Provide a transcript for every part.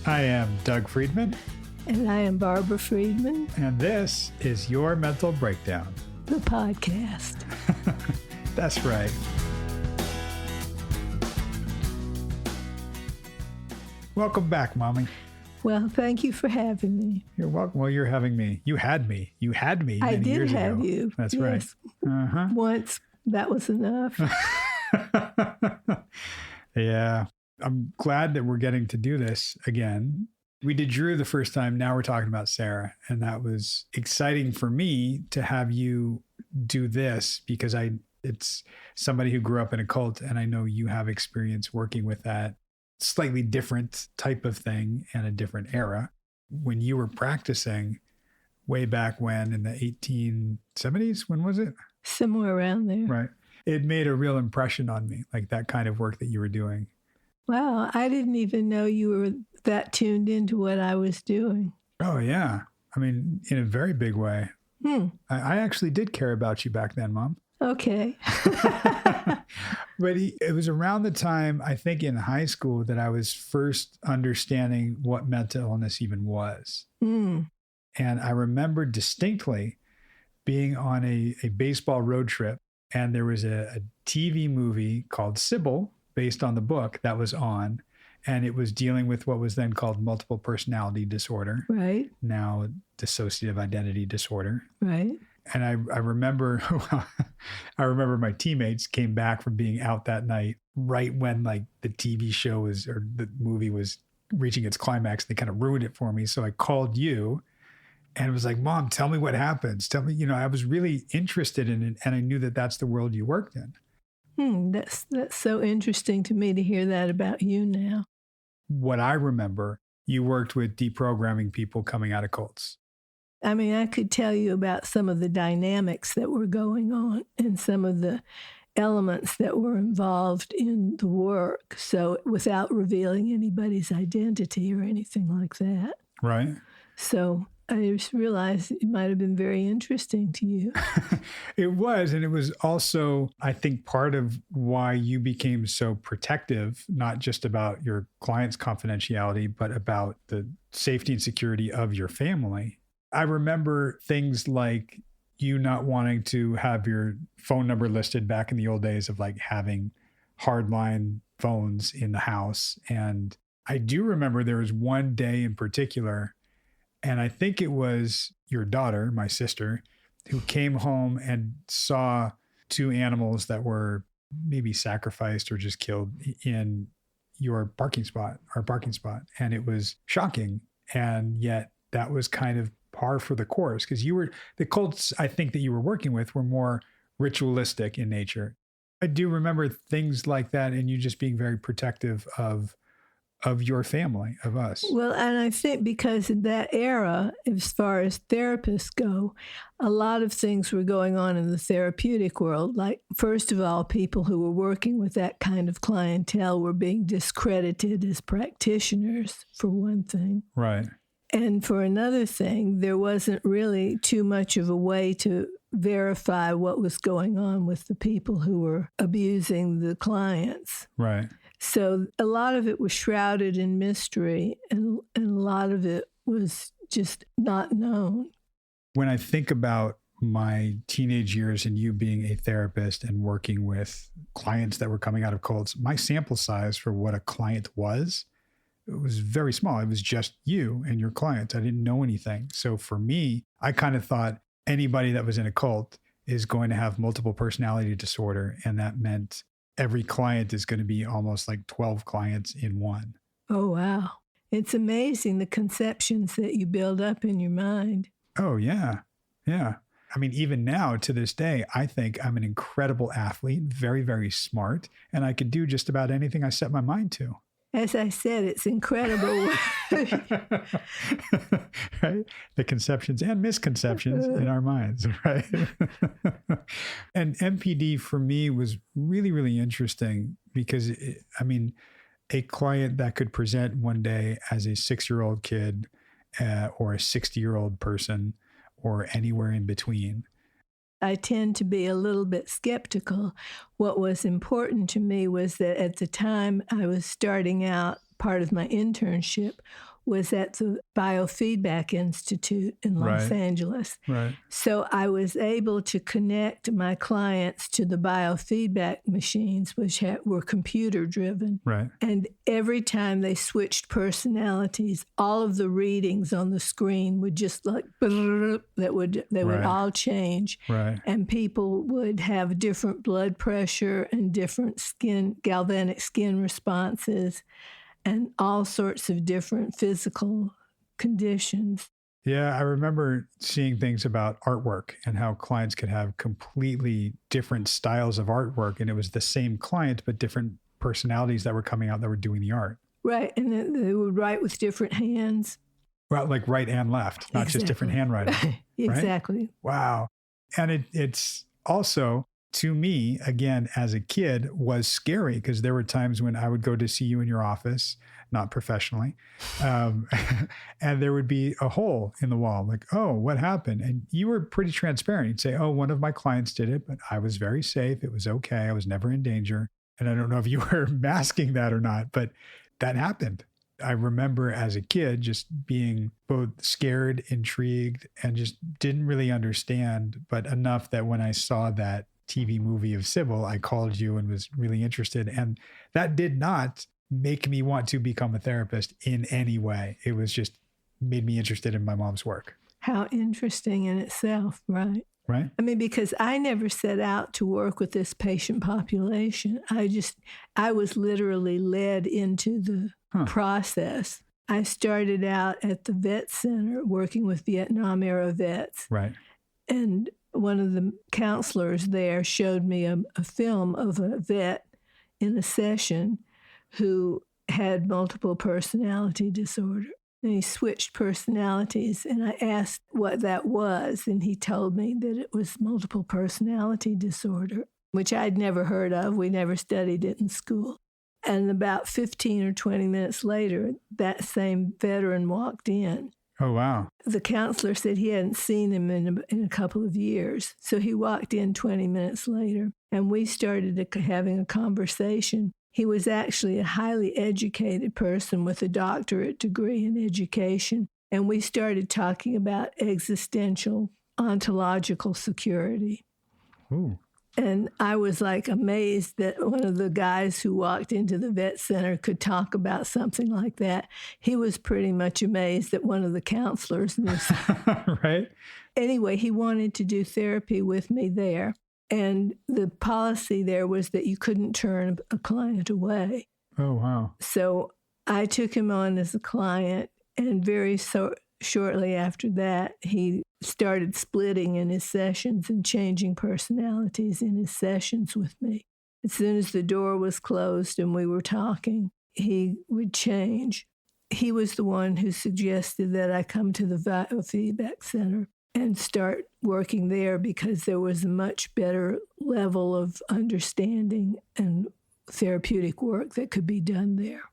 I am Doug Friedman. And I am Barbara Friedman. And this is Your Mental Breakdown, the podcast. That's right. Welcome back, Mommy. Well, thank you for having me. You're welcome. Well, you're having me. You had me. You had me many years ago. I did have you. That's yes. right. Uh-huh. Once. That was enough. Yeah. I'm glad that we're getting to do this again. We did Drew the first time. Now we're talking about Sarah. And that was exciting for me to have you do this because it's somebody who grew up in a cult. And I know you have experience working with that slightly different type of thing and a different era. When you were practicing way back when in the 1870s, when was it? Somewhere around there. Right. It made a real impression on me, like that kind of work that you were doing. Wow. I didn't even know you were that tuned into what I was doing. Oh, yeah. I mean, in a very big way. I actually did care about you back then, Mom. Okay. But it was around the time, I think in high school, that I was first understanding what mental illness even was. And I remember distinctly being on a baseball road trip, and there was a TV movie called Sybil, based on the book that was on, and it was dealing with what was then called multiple personality disorder. Right. Now dissociative identity disorder. Right. And I remember, my teammates came back from being out that night right when like the TV show was, or the movie was reaching its climax. They kind of ruined it for me. So I called you and it was like, Mom, tell me what happens. Tell me, I was really interested in it. And I knew that that's the world you worked in. That's so interesting to me to hear that about you now. What I remember, you worked with deprogramming people coming out of cults. I mean, I could tell you about some of the dynamics that were going on and some of the elements that were involved in the work. So without revealing anybody's identity or anything like that. Right. So I just realized it might have been very interesting to you. It was. And it was also, I think, part of why you became so protective, not just about your client's confidentiality, but about the safety and security of your family. I remember things like you not wanting to have your phone number listed back in the old days of like having hardline phones in the house. And I do remember there was one day in particular, and I think it was your daughter, my sister, who came home and saw two animals that were maybe sacrificed or just killed in your parking spot, our parking spot. And it was shocking. And yet that was kind of par for the course because the cults I think that you were working with were more ritualistic in nature. I do remember things like that and you just being very protective of your family, of us. Well, and I think because in that era, as far as therapists go, a lot of things were going on in the therapeutic world. Like, first of all, people who were working with that kind of clientele were being discredited as practitioners, for one thing. Right. And for another thing, there wasn't really too much of a way to verify what was going on with the people who were abusing the clients. Right. So a lot of it was shrouded in mystery, and a lot of it was just not known. When I think about my teenage years and you being a therapist and working with clients that were coming out of cults, my sample size for what a client was, it was very small. It was just you and your clients. I didn't know anything. So for me, I kind of thought anybody that was in a cult is going to have multiple personality disorder. And that meant every client is going to be almost like 12 clients in one. Oh, wow. It's amazing the conceptions that you build up in your mind. Oh, yeah. Yeah. I mean, even now to this day, I think I'm an incredible athlete, very, very smart, and I could do just about anything I set my mind to. As I said, it's incredible. Right? The conceptions and misconceptions in our minds, right? And MPD for me was really, really interesting because, a client that could present one day as a 6-year-old kid or a 60-year-old person or anywhere in between. I tend to be a little bit skeptical. What was important to me was that at the time I was starting out, part of my internship was at the Biofeedback Institute in Los Angeles. Right. So I was able to connect my clients to the biofeedback machines, which were computer driven. Right. And every time they switched personalities, all of the readings on the screen would just like, they would all change. Right. And people would have different blood pressure and different galvanic skin responses, and all sorts of different physical conditions. Yeah, I remember seeing things about artwork and how clients could have completely different styles of artwork. And it was the same client, but different personalities that were coming out that were doing the art. Right. And they would write with different hands. Well, like right and left, not just different handwriting. Exactly. Right? Wow. And it's also, to me, again, as a kid, was scary because there were times when I would go to see you in your office, not professionally, and there would be a hole in the wall, like, oh, what happened? And you were pretty transparent. You'd say, oh, one of my clients did it, but I was very safe. It was okay. I was never in danger. And I don't know if you were masking that or not, but that happened. I remember as a kid just being both scared, intrigued, and just didn't really understand, but enough that when I saw that TV movie of Sybil, I called you and was really interested. And that did not make me want to become a therapist in any way. It was just made me interested in my mom's work. How interesting in itself, right? Right. I mean, because I never set out to work with this patient population. I was literally led into the process. I started out at the vet center working with Vietnam era vets. Right. And one of the counselors there showed me a film of a vet in a session who had multiple personality disorder. And he switched personalities, and I asked what that was, and he told me that it was multiple personality disorder, which I'd never heard of. We never studied it in school. And about 15 or 20 minutes later, that same veteran walked in. Oh, wow. The counselor said he hadn't seen him in a couple of years. So he walked in 20 minutes later, and we started having a conversation. He was actually a highly educated person with a doctorate degree in education, and we started talking about existential ontological security. Ooh. And I was like amazed that one of the guys who walked into the vet center could talk about something like that. He was pretty much amazed that one of the counselors knew. Right. Anyway, he wanted to do therapy with me there. And the policy there was that you couldn't turn a client away. Oh, wow. So I took him on as a client, and very shortly after that, he started splitting in his sessions and changing personalities in his sessions with me. As soon as the door was closed and we were talking, he would change. He was the one who suggested that I come to the Biofeedback Center and start working there because there was a much better level of understanding and therapeutic work that could be done there.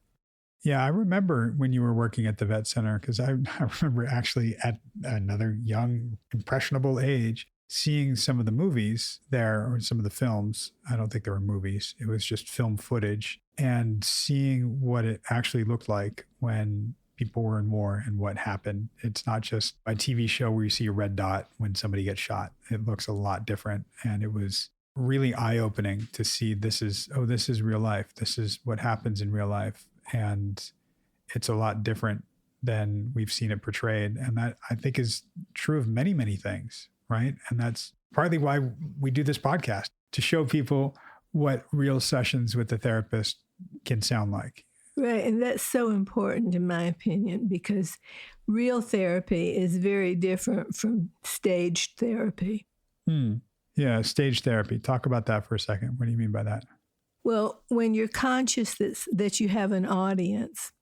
Yeah, I remember when you were working at the vet center, because I remember actually at another young, impressionable age, seeing some of the movies there, or some of the films. I don't think they were movies. It was just film footage, and seeing what it actually looked like when people were in war and what happened. It's not just a TV show where you see a red dot when somebody gets shot. It looks a lot different. And it was really eye-opening to see this is real life. This is what happens in real life. And it's a lot different than we've seen it portrayed. And that, I think, is true of many, many things, right? And that's partly why we do this podcast, to show people what real sessions with the therapist can sound like. Right. And that's so important, in my opinion, because real therapy is very different from staged therapy. Yeah, stage therapy. Talk about that for a second. What do you mean by that? Well, when you're conscious that you have an audience,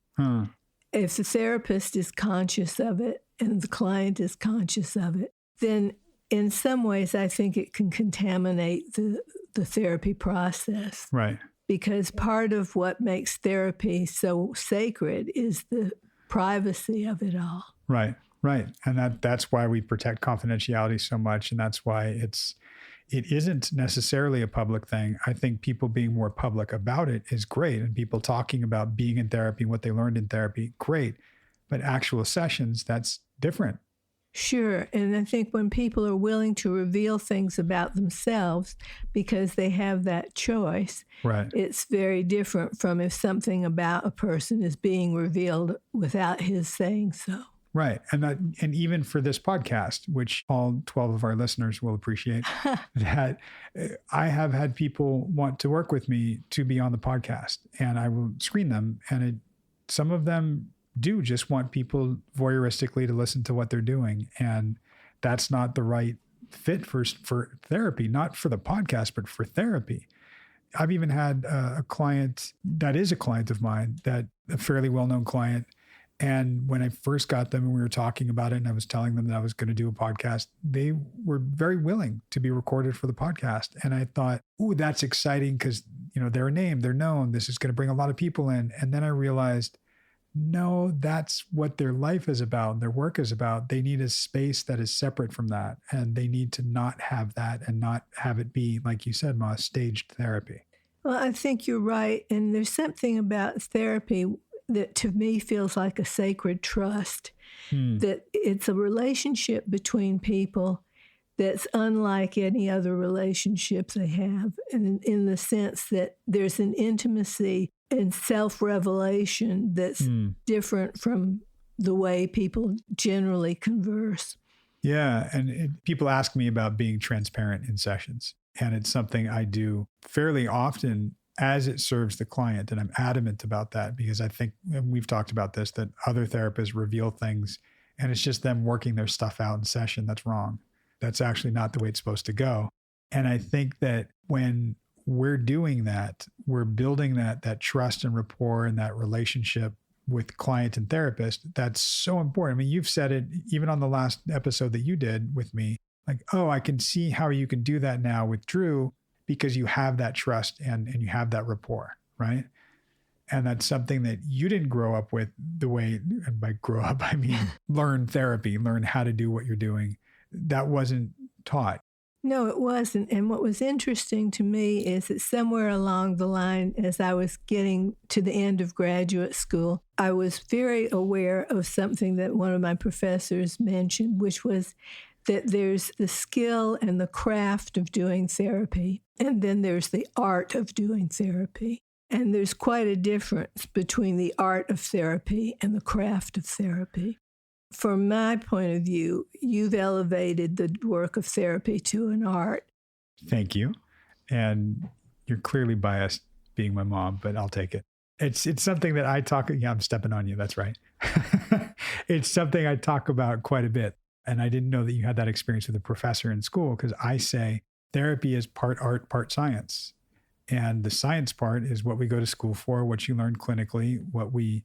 if the therapist is conscious of it and the client is conscious of it, then in some ways I think it can contaminate the therapy process. Right. Because part of what makes therapy so sacred is the privacy of it all. Right, right. And that's why we protect confidentiality so much. And that's why it isn't necessarily a public thing. I think people being more public about it is great. And people talking about being in therapy, what they learned in therapy, great. But actual sessions, that's different. Sure. And I think when people are willing to reveal things about themselves because they have that choice, Right. it's very different from if something about a person is being revealed without his saying so. Right. And even for this podcast, which all 12 of our listeners will appreciate, that I have had people want to work with me to be on the podcast, and I will screen them. And some of them do just want people voyeuristically to listen to what they're doing. And that's not the right fit for therapy, not for the podcast, but for therapy. I've even had a client that is a client of mine, that a fairly well-known client. And when I first got them and we were talking about it and I was telling them that I was going to do a podcast, they were very willing to be recorded for the podcast. And I thought, ooh, that's exciting because, they're a name, they're known. This is going to bring a lot of people in. And then I realized, no, that's what their life is about. Their work is about. They need a space that is separate from that. And they need to not have that and not have it be, like you said, Ma, staged therapy. Well, I think you're right. And there's something about therapy that to me feels like a sacred trust, that it's a relationship between people that's unlike any other relationship they have, and in the sense that there's an intimacy and self-revelation that's different from the way people generally converse. Yeah. And people ask me about being transparent in sessions. And it's something I do fairly often as it serves the client. And I'm adamant about that because I think, and we've talked about this, that other therapists reveal things and it's just them working their stuff out in session. That's wrong. That's actually not the way it's supposed to go. And I think that when we're doing that, we're building that trust and rapport and that relationship with client and therapist. That's so important. I mean, you've said it even on the last episode that you did with me, like, oh, I can see how you can do that now with Drew because you have that trust and you have that rapport, right? And that's something that you didn't grow up with the way, and by grow up, I mean, learn therapy, learn how to do what you're doing. That wasn't taught. No, it wasn't. And what was interesting to me is that somewhere along the line, as I was getting to the end of graduate school, I was very aware of something that one of my professors mentioned, which was that there's the skill and the craft of doing therapy, and then there's the art of doing therapy. And there's quite a difference between the art of therapy and the craft of therapy. From my point of view, you've elevated the work of therapy to an art. Thank you. And you're clearly biased being my mom, but I'll take it. It's something that I talk, yeah, I'm stepping on you. That's right. It's something I talk about quite a bit. And I didn't know that you had that experience with a professor in school because I say therapy is part art, part science. And the science part is what we go to school for, what you learn clinically, what we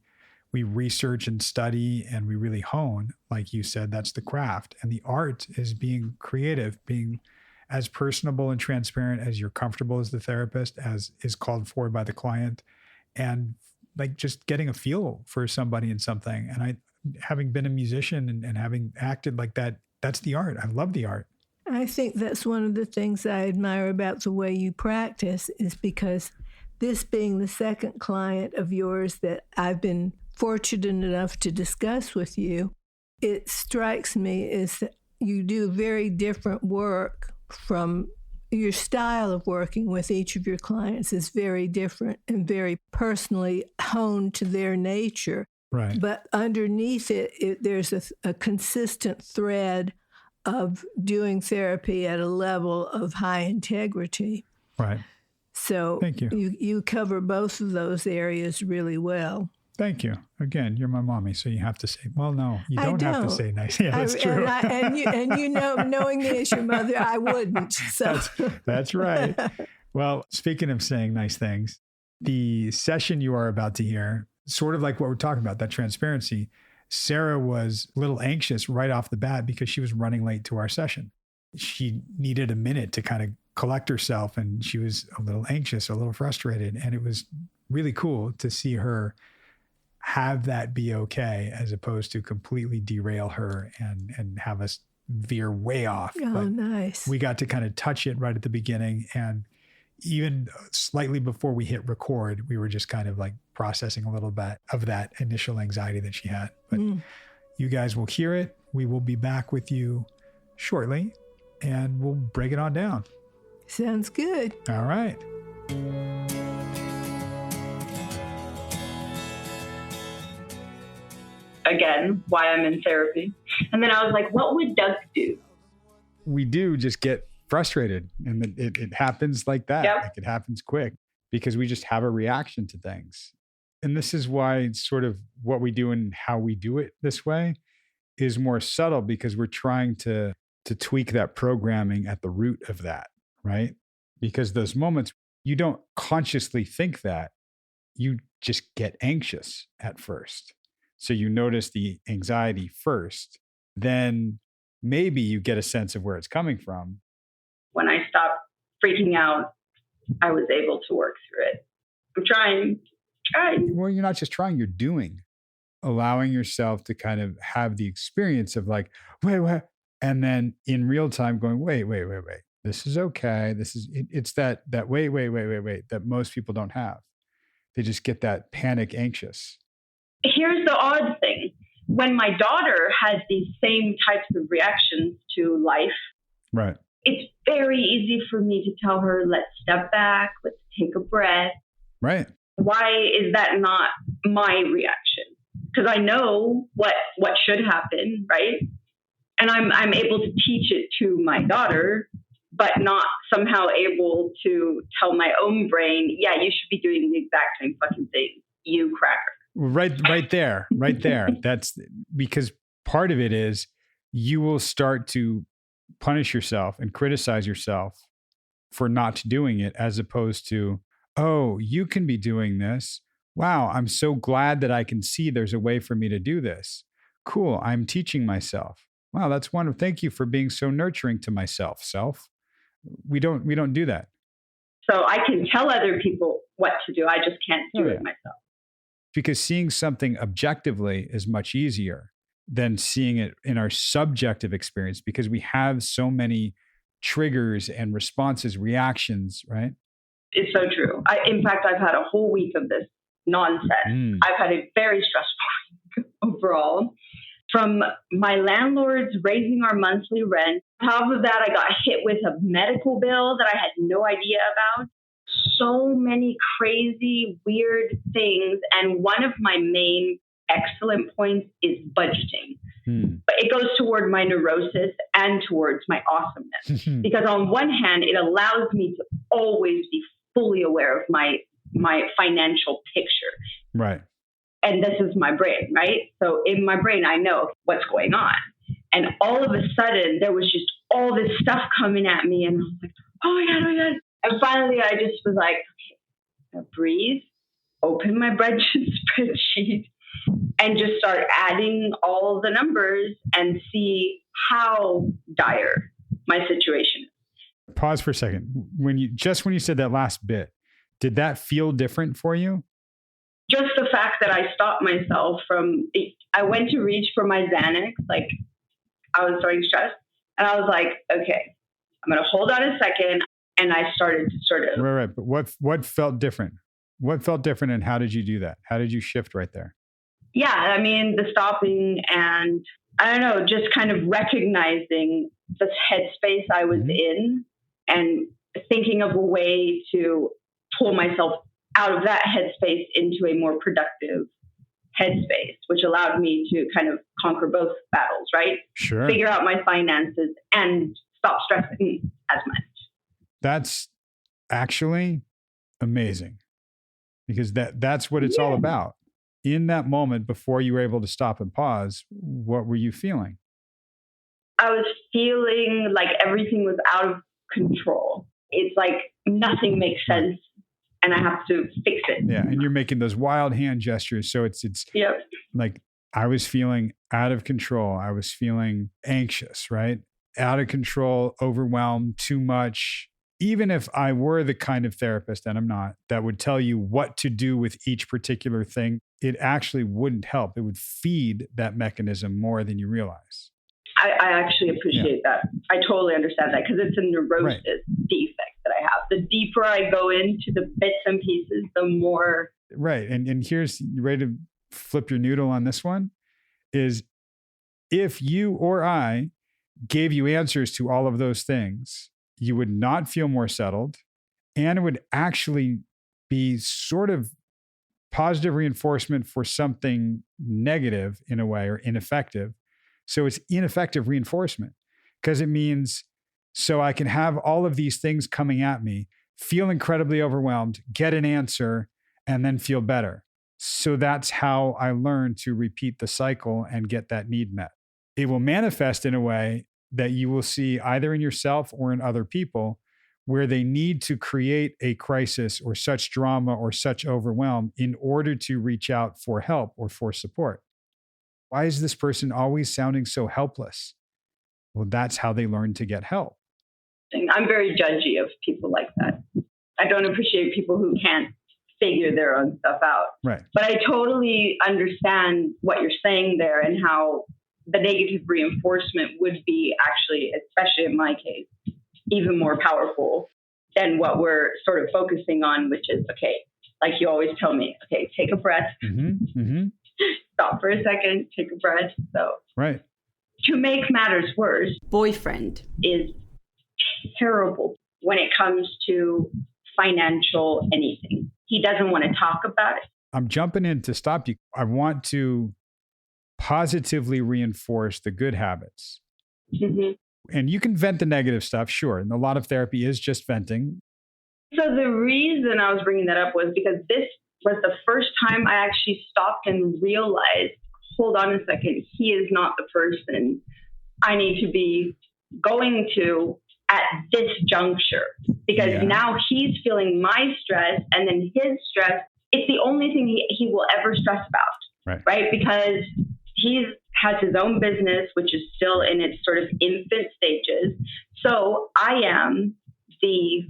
research and study and we really hone. Like you said, that's the craft. And the art is being creative, being as personable and transparent as you're comfortable as the therapist, as is called for by the client. And like just getting a feel for somebody and something. And having been a musician and having acted like that, that's the art. I love the art. I think that's one of the things I admire about the way you practice is because this being the second client of yours that I've been fortunate enough to discuss with you, it strikes me as that you do very different work from your style of working with each of your clients is very different and very personally honed to their nature. Right. But underneath it there's a consistent thread of doing therapy at a level of high integrity. Right. So thank you. You cover both of those areas really well. Thank you. Again, you're my mommy, so you have to say, well, no, you don't have to say nice. Yeah, that's true. And you know, knowing me as your mother, I wouldn't. So that's right. Well, speaking of saying nice things, the session you are about to hear, sort of like what we're talking about, that transparency, Sarah was a little anxious right off the bat because she was running late to our session. She needed a minute to kind of collect herself, and she was a little anxious, a little frustrated. And it was really cool to see her have that be okay, as opposed to completely derail her and have us veer way off. Oh, but nice. We got to kind of touch it right at the beginning. And even slightly before we hit record, we were just kind of like processing a little bit of that initial anxiety that she had. But you guys will hear it. We will be back with you shortly, and we'll break it on down. Sounds good. All right. Again, why I'm in therapy. And then I was like, what would Doug do? We do just get frustrated, and it happens like that. Yep. Like it happens quick because we just have a reaction to things. And this is why sort of what we do and how we do it this way is more subtle, because we're trying to tweak that programming at the root of that, right? Because those moments, you don't consciously think that, you just get anxious at first. So you notice the anxiety first, then maybe you get a sense of where it's coming from. When I stopped freaking out, I was able to work through it. I'm trying. Well, you're not just trying, you're doing. Allowing yourself to kind of have the experience of like, wait. And then in real time going, wait. This is okay. It's that wait that most people don't have. They just get that panic anxious. Here's the odd thing. When my daughter has these same types of reactions to life, right, it's very easy for me to tell her, let's step back, let's take a breath. Right. Why is that not my reaction? Because I know what should happen, right? And I'm able to teach it to my daughter, but not somehow able to tell my own brain, yeah, you should be doing the exact same fucking thing, you cracker. Right there. That's because part of it is you will start to punish yourself and criticize yourself for not doing it, as opposed to, oh, you can be doing this. Wow, I'm so glad that I can see there's a way for me to do this. Cool, I'm teaching myself. Wow, that's wonderful. Thank you for being so nurturing to myself. We don't do that. So I can tell other people what to do. I just can't do it myself. Because seeing something objectively is much easier than seeing it in our subjective experience, because we have so many triggers and responses, reactions, right? It's so true. In fact, I've had a whole week of this nonsense. I've had a very stressful week overall. From my landlords raising our monthly rent. On top of that, I got hit with a medical bill that I had no idea about. So many crazy, weird things. And one of my main excellent points is budgeting. But it goes toward my neurosis and towards my awesomeness. Because on one hand, it allows me to always be fully aware of my financial picture. Right. And this is my brain, right? So in my brain, I know what's going on. And all of a sudden, there was just all this stuff coming at me. And I was like, oh my God. And finally, I just was like, okay, breathe, open my budget spreadsheet, and just start adding all the numbers and see how dire my situation is. Pause for a second. When you said that last bit, did that feel different for you? Just the fact that I stopped myself I went to reach for my Xanax, like I was starting stressed, and I was like, okay, I'm going to hold on a second. And I started to sort of... Right. But what felt different? What felt different, and how did you do that? How did you shift right there? Yeah, I mean, the stopping and, I don't know, just kind of recognizing the headspace I was in and thinking of a way to pull myself out of that headspace into a more productive headspace, which allowed me to kind of conquer both battles, right? Sure. Figure out my finances and stop stressing as much. That's actually amazing, because that's what it's all about. In that moment, before you were able to stop and pause, what were you feeling? I was feeling like everything was out of control. It's like nothing makes sense and I have to fix it. Yeah. And you're making those wild hand gestures. So it's like I was feeling out of control. I was feeling anxious, right? Out of control, overwhelmed, too much. Even if I were the kind of therapist, and I'm not, that would tell you what to do with each particular thing, it actually wouldn't help. It would feed that mechanism more than you realize. I actually appreciate that. I totally understand that, because it's a neurosis defect that I have. The deeper I go into the bits and pieces, the more Right. And here's, you ready to flip your noodle on this one, is if you or I gave you answers to all of those things, you would not feel more settled, and it would actually be sort of positive reinforcement for something negative in a way, or ineffective. So it's ineffective reinforcement, because it means, so I can have all of these things coming at me, feel incredibly overwhelmed, get an answer, and then feel better. So that's how I learn to repeat the cycle and get that need met. It will manifest in a way that you will see either in yourself or in other people, where they need to create a crisis or such drama or such overwhelm in order to reach out for help or for support. Why is this person always sounding so helpless? Well, that's how they learn to get help. I'm very judgy of people like that. I don't appreciate people who can't figure their own stuff out. Right. But I totally understand what you're saying there, and how the negative reinforcement would be actually, especially in my case, even more powerful than what we're sort of focusing on, which is, okay, like you always tell me, okay, take a breath, stop for a second, take a breath. So, right. To make matters worse, boyfriend is terrible when it comes to financial anything. He doesn't want to talk about it. I'm jumping in to stop you. I want to positively reinforce the good habits. And you can vent the negative stuff, sure. And a lot of therapy is just venting. So the reason I was bringing that up was because this was the first time I actually stopped and realized, hold on a second, he is not the person I need to be going to at this juncture. Because now he's feeling my stress, and then his stress, it's the only thing he will ever stress about, right? Because he has his own business, which is still in its sort of infant stages. So I am the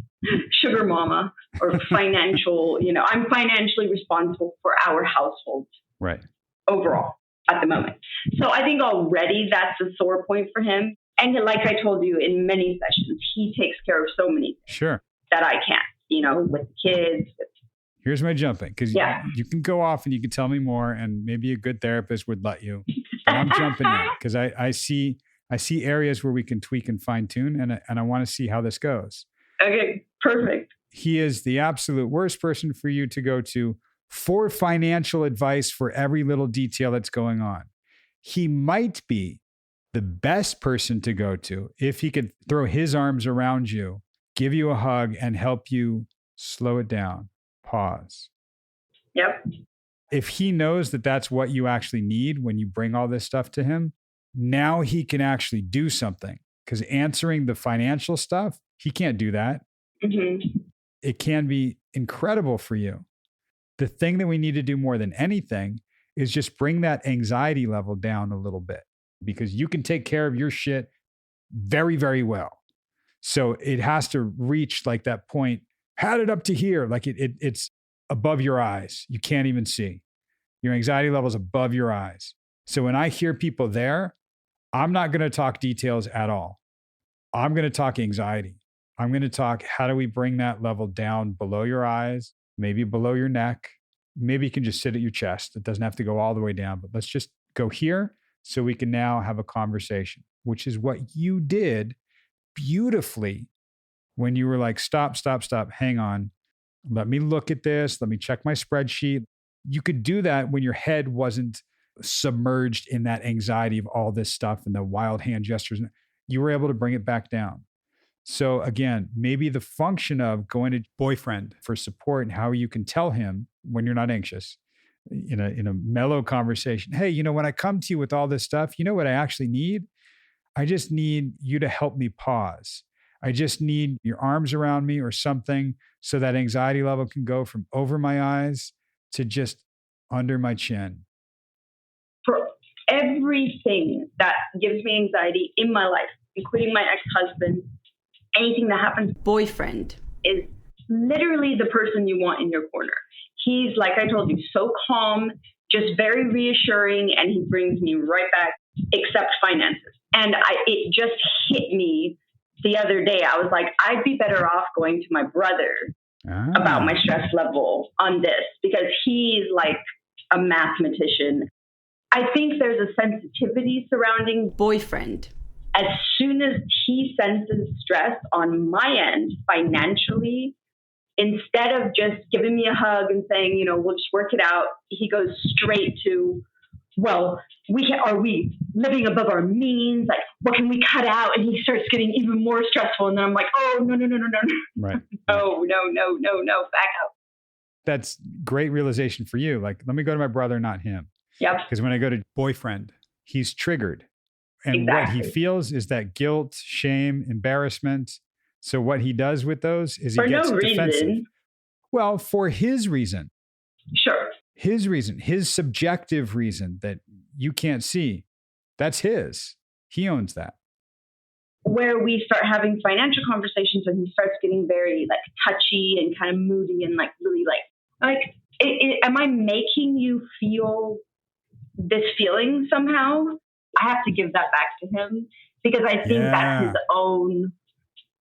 sugar mama, or financial, I'm financially responsible for our household. Right. Overall at the moment. So I think already that's a sore point for him. And like I told you in many sessions, he takes care of so many things that I can't, with kids. Here's my jumping, because you can go off and you can tell me more, and maybe a good therapist would let you. But I'm jumping in because I see areas where we can tweak and fine tune, and I want to see how this goes. Okay, perfect. He is the absolute worst person for you to go to for financial advice for every little detail that's going on. He might be the best person to go to if he could throw his arms around you, give you a hug, and help you slow it down, pause. Yep. If he knows that that's what you actually need when you bring all this stuff to him, now he can actually do something. Because answering the financial stuff, he can't do that. It can be incredible for you. The thing that we need to do more than anything is just bring that anxiety level down a little bit, because you can take care of your shit very, very well. So it has to reach like that point, had it up to here, like it's above your eyes. You can't even see. Your anxiety level is above your eyes. So when I hear people there, I'm not going to talk details at all. I'm going to talk anxiety. I'm going to talk, how do we bring that level down below your eyes, maybe below your neck? Maybe you can just sit at your chest. It doesn't have to go all the way down, but let's just go here so we can now have a conversation, which is what you did beautifully when you were like, stop, hang on. Let me look at this. Let me check my spreadsheet. You could do that when your head wasn't submerged in that anxiety of all this stuff and the wild hand gestures. You were able to bring it back down. So again, maybe the function of going to boyfriend for support and how you can tell him when you're not anxious in a mellow conversation. Hey, when I come to you with all this stuff, you know what I actually need? I just need you to help me pause. I just need your arms around me or something so that anxiety level can go from over my eyes to just under my chin. For everything that gives me anxiety in my life, including my ex-husband, anything that happens, boyfriend is literally the person you want in your corner. He's, like I told you, so calm, just very reassuring, and he brings me right back, except finances. And it just hit me the other day. I was like, I'd be better off going to my brother about my stress level on this, because he's like a mathematician. I think there's a sensitivity surrounding boyfriend. As soon as he senses stress on my end financially, instead of just giving me a hug and saying, we'll just work it out, he goes straight to, well, are we living above our means? Like, what can we cut out? And he starts getting even more stressful. And then I'm like, oh, no. Right. No, back up. That's great realization for you. Like, let me go to my brother, not him. Yep. Because when I go to boyfriend, he's triggered. And Exactly. what he feels is that guilt, shame, embarrassment. So what he does with those is he gets defensive. Reason. Well, for his reason. Sure. His reason, his subjective reason that you can't see, that's his. He owns that. Where we start having financial conversations and he starts getting very like touchy and kind of moody and like really like, am I making you feel this feeling somehow? I have to give that back to him because I think that's his own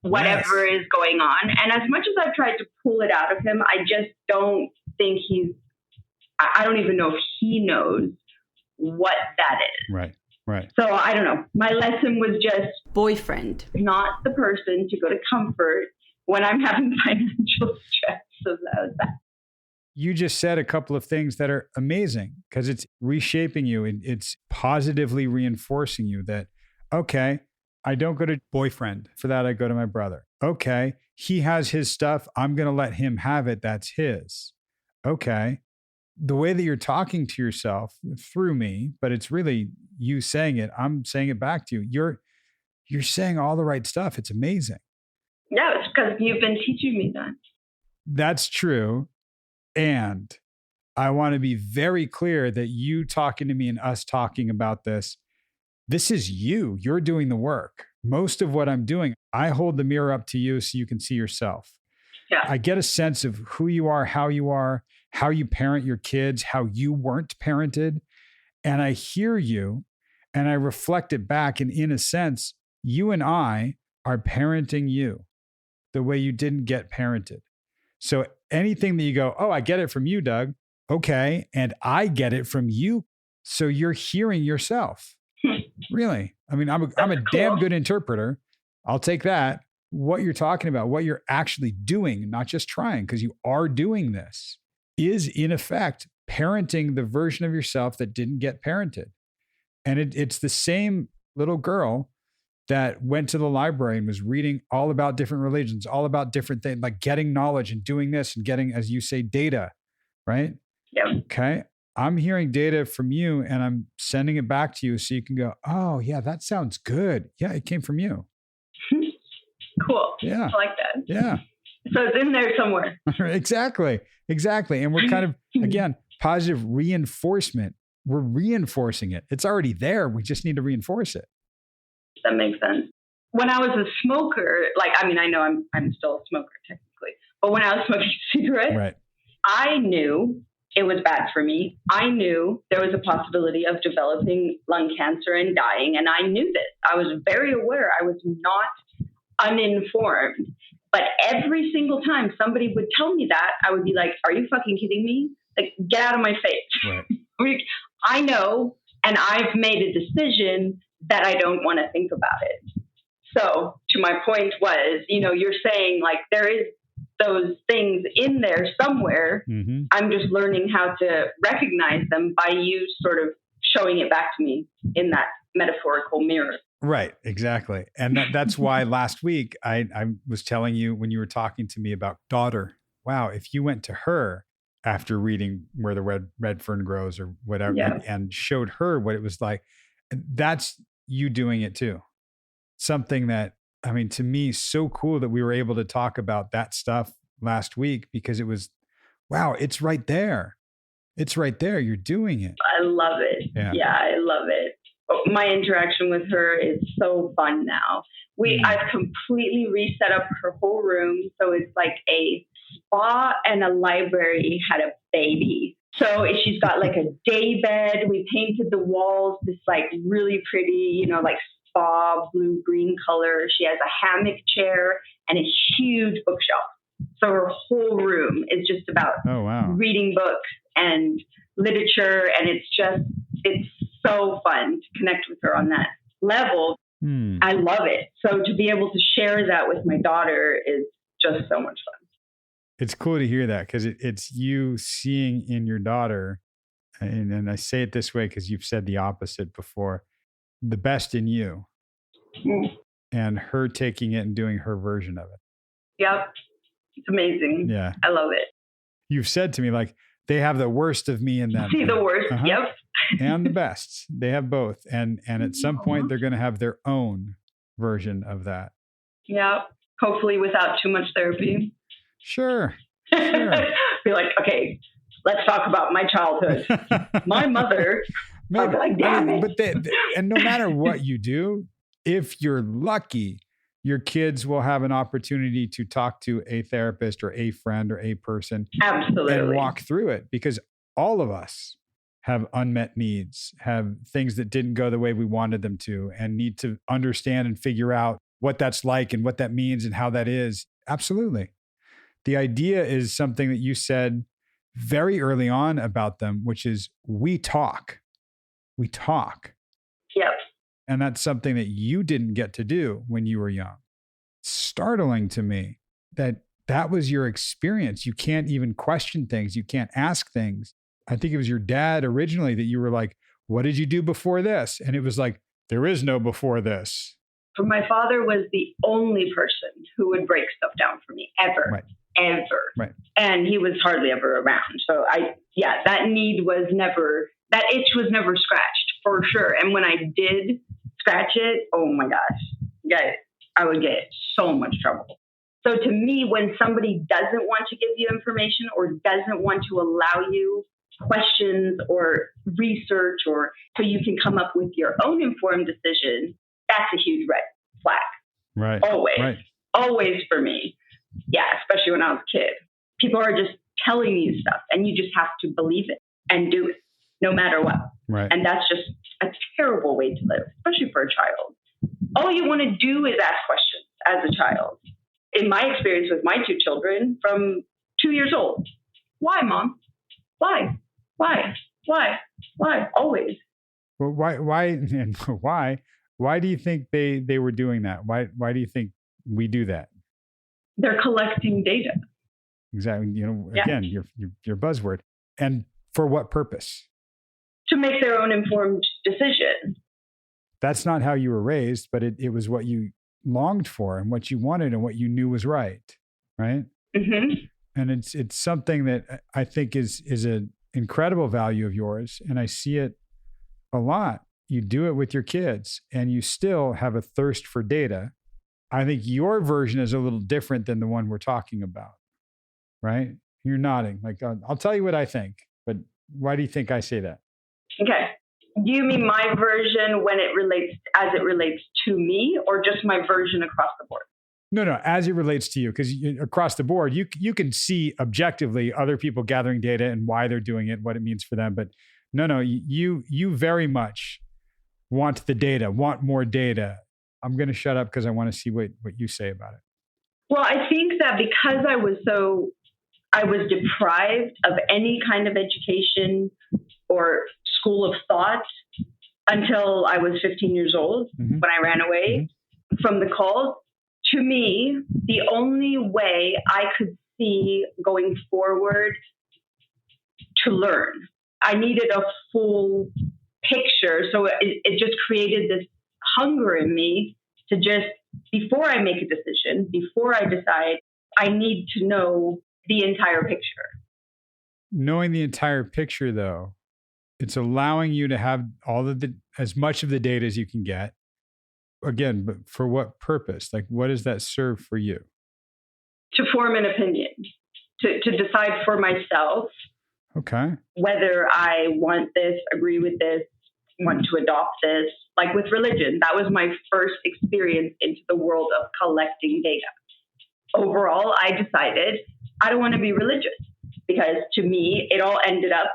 whatever is going on. And as much as I've tried to pull it out of him, I just don't think I don't even know if he knows what that is. Right. So I don't know. My lesson was just boyfriend, not the person to go to comfort when I'm having financial stress. So that was that. You just said a couple of things that are amazing because it's reshaping you and it's positively reinforcing you that, okay, I don't go to boyfriend. For that, I go to my brother. Okay, he has his stuff. I'm going to let him have it. That's his. Okay. The way that you're talking to yourself through me, but it's really you saying it. I'm saying it back to you. You're saying all the right stuff. It's amazing. Yeah, it's because you've been teaching me that. That's true. And I want to be very clear that you talking to me and us talking about this is you. You're doing the work. Most of what I'm doing, I hold the mirror up to you so you can see yourself. Yeah. I get a sense of who you are, how you parent your kids, how you weren't parented. And I hear you and I reflect it back. And in a sense, you and I are parenting you the way you didn't get parented. So anything that you go, oh, I get it from you, Doug. Okay. And I get it from you. So you're hearing yourself. Really? I mean, I'm a damn good interpreter. I'll take that. What you're talking about, what you're actually doing, not just trying, because you are doing this, is in effect parenting the version of yourself that didn't get parented. And it's the same little girl that went to the library and was reading all about different religions, all about different things, like getting knowledge and doing this and getting, as you say, data, right? Yep. Okay. I'm hearing data from you and I'm sending it back to you so you can go, oh yeah, that sounds good. Yeah, it came from you. Cool. Yeah. I like that. Yeah. So it's in there somewhere. Exactly. And we're kind of, again, positive reinforcement. We're reinforcing it. It's already there. We just need to reinforce it. That makes sense. When I was a smoker, I know I'm still a smoker technically, but when I was smoking cigarettes, right. I knew it was bad for me. I knew there was a possibility of developing lung cancer and dying. And I knew this. I was very aware. I was not uninformed. But every single time somebody would tell me that, I would be like, are you fucking kidding me? Like, get out of my face. Right. I know, and I've made a decision that I don't want to think about it. So to my point was, you're saying like there is those things in there somewhere. Mm-hmm. I'm just learning how to recognize them by you sort of showing it back to me in that metaphorical mirror. Right, exactly. And that's why last week I was telling you when you were talking to me about daughter, wow, if you went to her after reading Where the Red Fern Grows or whatever, and showed her what it was like, that's you doing it too. Something that, I mean, to me, so cool that we were able to talk about that stuff last week because it was, wow, it's right there. It's right there. You're doing it. I love it. Yeah, I love it. My interaction with her is so fun now. I've completely reset up her whole room. So it's like a spa and a library had a baby. So she's got like a day bed. We painted the walls this like really pretty, like spa blue-green color. She has a hammock chair and a huge bookshelf. So her whole room is just about reading books and literature. And it's so fun to connect with her on that level. I love it. So to be able to share that with my daughter is just so much fun. It's cool to hear that because it's you seeing in your daughter, and I say it this way because you've said the opposite before, the best in you, and her taking it and doing her version of it. Yep. It's amazing. Yeah. I love it. You've said to me, like, they have the worst of me in them. See the worst. Yep. And the best. They have both. And at some point, they're going to have their own version of that. Yeah. Hopefully without too much therapy. Sure. Be like, okay, let's talk about my childhood. My mother. Maybe, like, damn it. But and no matter what you do, if you're lucky, your kids will have an opportunity to talk to a therapist or a friend or a person. Absolutely. And walk through it, because all of us have unmet needs, have things that didn't go the way we wanted them to, and need to understand and figure out what that's like and what that means and how that is. Absolutely. The idea is something that you said very early on about them, which is we talk. We talk. Yep. And that's something that you didn't get to do when you were young. Startling to me that was your experience. You can't even question things. You can't ask things. I think it was your dad originally that you were like, what did you do before this? And it was like, there is no before this. My father was the only person who would break stuff down for me ever. Right. Ever. Right. And he was hardly ever around. So that need was never, that itch was never scratched for sure. And when I did scratch it, oh my gosh, guys, I would get so much trouble. So to me, when somebody doesn't want to give you information or doesn't want to allow you questions or research or so you can come up with your own informed decision, that's a huge red flag. Right. Always. Right. Always for me. Yeah, especially when I was a kid. People are just telling you stuff and you just have to believe it and do it no matter what. Right. And that's just a terrible way to live, especially for a child. All you want to do is ask questions as a child. In my experience with my two children from 2 years old, why, Mom? Why? Always. Well, why do you think they were doing that? Why do you think we do that? They're collecting data. Exactly. Again, your buzzword. And for what purpose? To make their own informed decision. That's not how you were raised, but it was what you longed for and what you wanted and what you knew was right. Right. Mm-hmm. And it's something that I think is an incredible value of yours. And I see it a lot. You do it with your kids and you still have a thirst for data. I think your version is a little different than the one we're talking about, right? You're nodding. Like, I'll tell you what I think, but why do you think I say that? Okay. Do you mean my version as it relates to me, or just my version across the board? No, as it relates to you, because across the board, you can see objectively other people gathering data and why they're doing it, what it means for them. But no, you very much want the data, want more data. I'm going to shut up because I want to see what you say about it. Well, I think that because I was deprived of any kind of education or school of thought until I was 15 years old, when I ran away from the cult. To me, the only way I could see going forward to learn, I needed a full picture. So it just created this hunger in me to just, before I make a decision, before I decide, I need to know the entire picture. Knowing the entire picture, though, it's allowing you to have as much of the data as you can get. Again, but for what purpose? Like, what does that serve for you? To form an opinion, to decide for myself. Okay. Whether I want this, agree with this, want to adopt this. Like with religion, that was my first experience into the world of collecting data. Overall, I decided I don't want to be religious because to me, it all ended up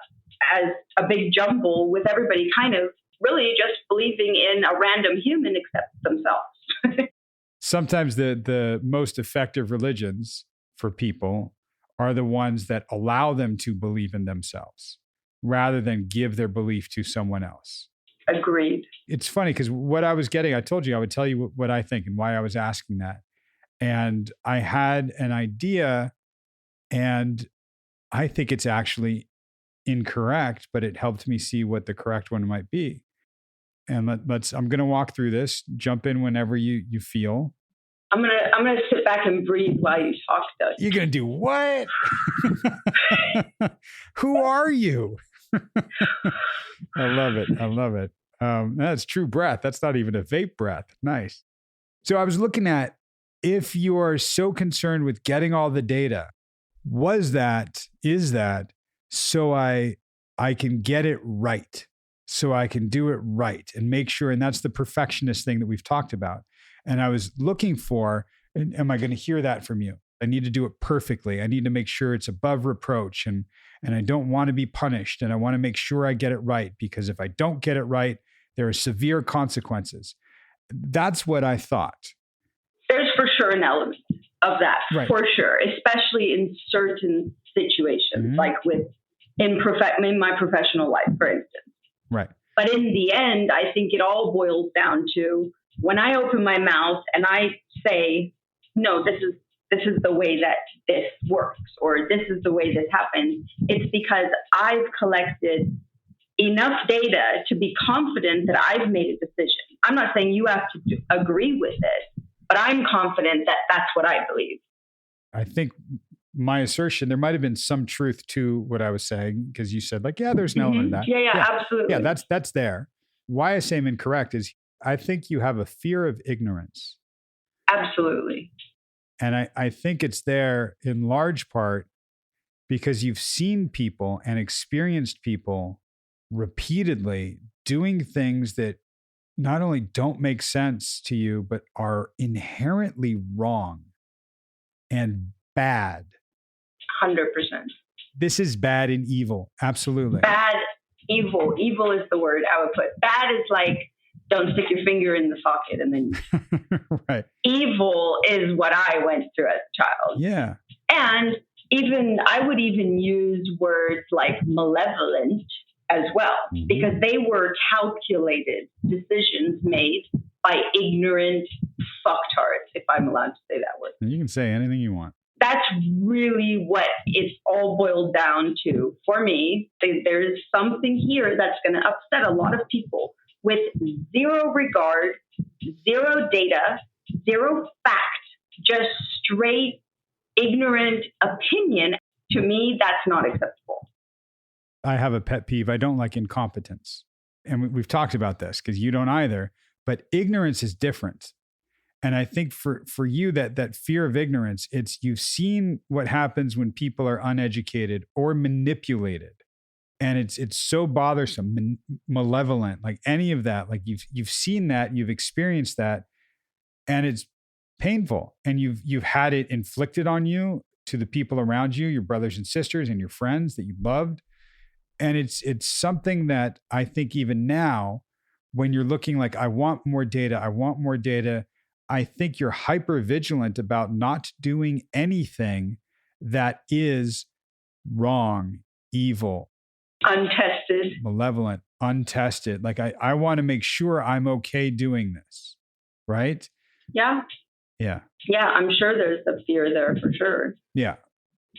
as a big jumble with everybody kind of really just believing in a random human except themselves. Sometimes the most effective religions for people are the ones that allow them to believe in themselves rather than give their belief to someone else. Agreed. It's funny because what I was getting, I told you I would tell you what I think and why I was asking that. And I had an idea, and I think it's actually incorrect, but it helped me see what the correct one might be. And I'm going to walk through this. Jump in whenever you feel. I'm gonna sit back and breathe while you talk, though. You're gonna do what? Who are you? I love it. That's true breath. That's not even a vape breath. Nice. So I was looking at, if you are so concerned with getting all the data, is that so I can get it right, so I can do it right and make sure, and that's the perfectionist thing that we've talked about. And I was looking for, am I going to hear that from you? I need to do it perfectly. I need to make sure it's above reproach, and I don't want to be punished, and I want to make sure I get it right, because if I don't get it right, there are severe consequences. That's what I thought. There's for sure an element of that, right. For sure, especially in certain situations, like in my professional life, for instance. Right. But in the end, I think it all boils down to, when I open my mouth and I say, no, this is the way that this works, or this is the way this happens, it's because I've collected enough data to be confident that I've made a decision. I'm not saying you have to agree with it, but I'm confident that that's what I believe. I think my assertion, there might have been some truth to what I was saying, because you said, like, yeah, there's an element of that. Yeah, absolutely. Yeah, that's there. Why I say I'm incorrect is I think you have a fear of ignorance. Absolutely. And I think it's there in large part because you've seen people and experienced people repeatedly doing things that not only don't make sense to you, but are inherently wrong and bad. 100%. This is bad and evil. Absolutely. Bad, evil. Evil is the word I would put. Bad is like, don't stick your finger in the socket and then right. Evil is what I went through as a child. Yeah. And I would even use words like malevolent as well, because they were calculated decisions made by ignorant fucktards, if I'm allowed to say that word. You can say anything you want. That's really what it's all boiled down to for me. There's something here that's going to upset a lot of people with zero regard, zero data, zero fact, just straight ignorant opinion. To me, that's not acceptable. I have a pet peeve. I don't like incompetence. And we've talked about this because you don't either, but ignorance is different. And I think for you, that fear of ignorance, it's you've seen what happens when people are uneducated or manipulated. And it's so bothersome, malevolent, like any of that. Like you've seen that, you've experienced that, and it's painful. And you've had it inflicted on you, to the people around you, your brothers and sisters and your friends that you loved. And it's something that I think even now, when you're looking like, I want more data, I think you're hyper vigilant about not doing anything that is wrong, evil, untested, malevolent, untested. Like I want to make sure I'm okay doing this. Right? Yeah. Yeah. Yeah. I'm sure there's a fear there for sure. Yeah.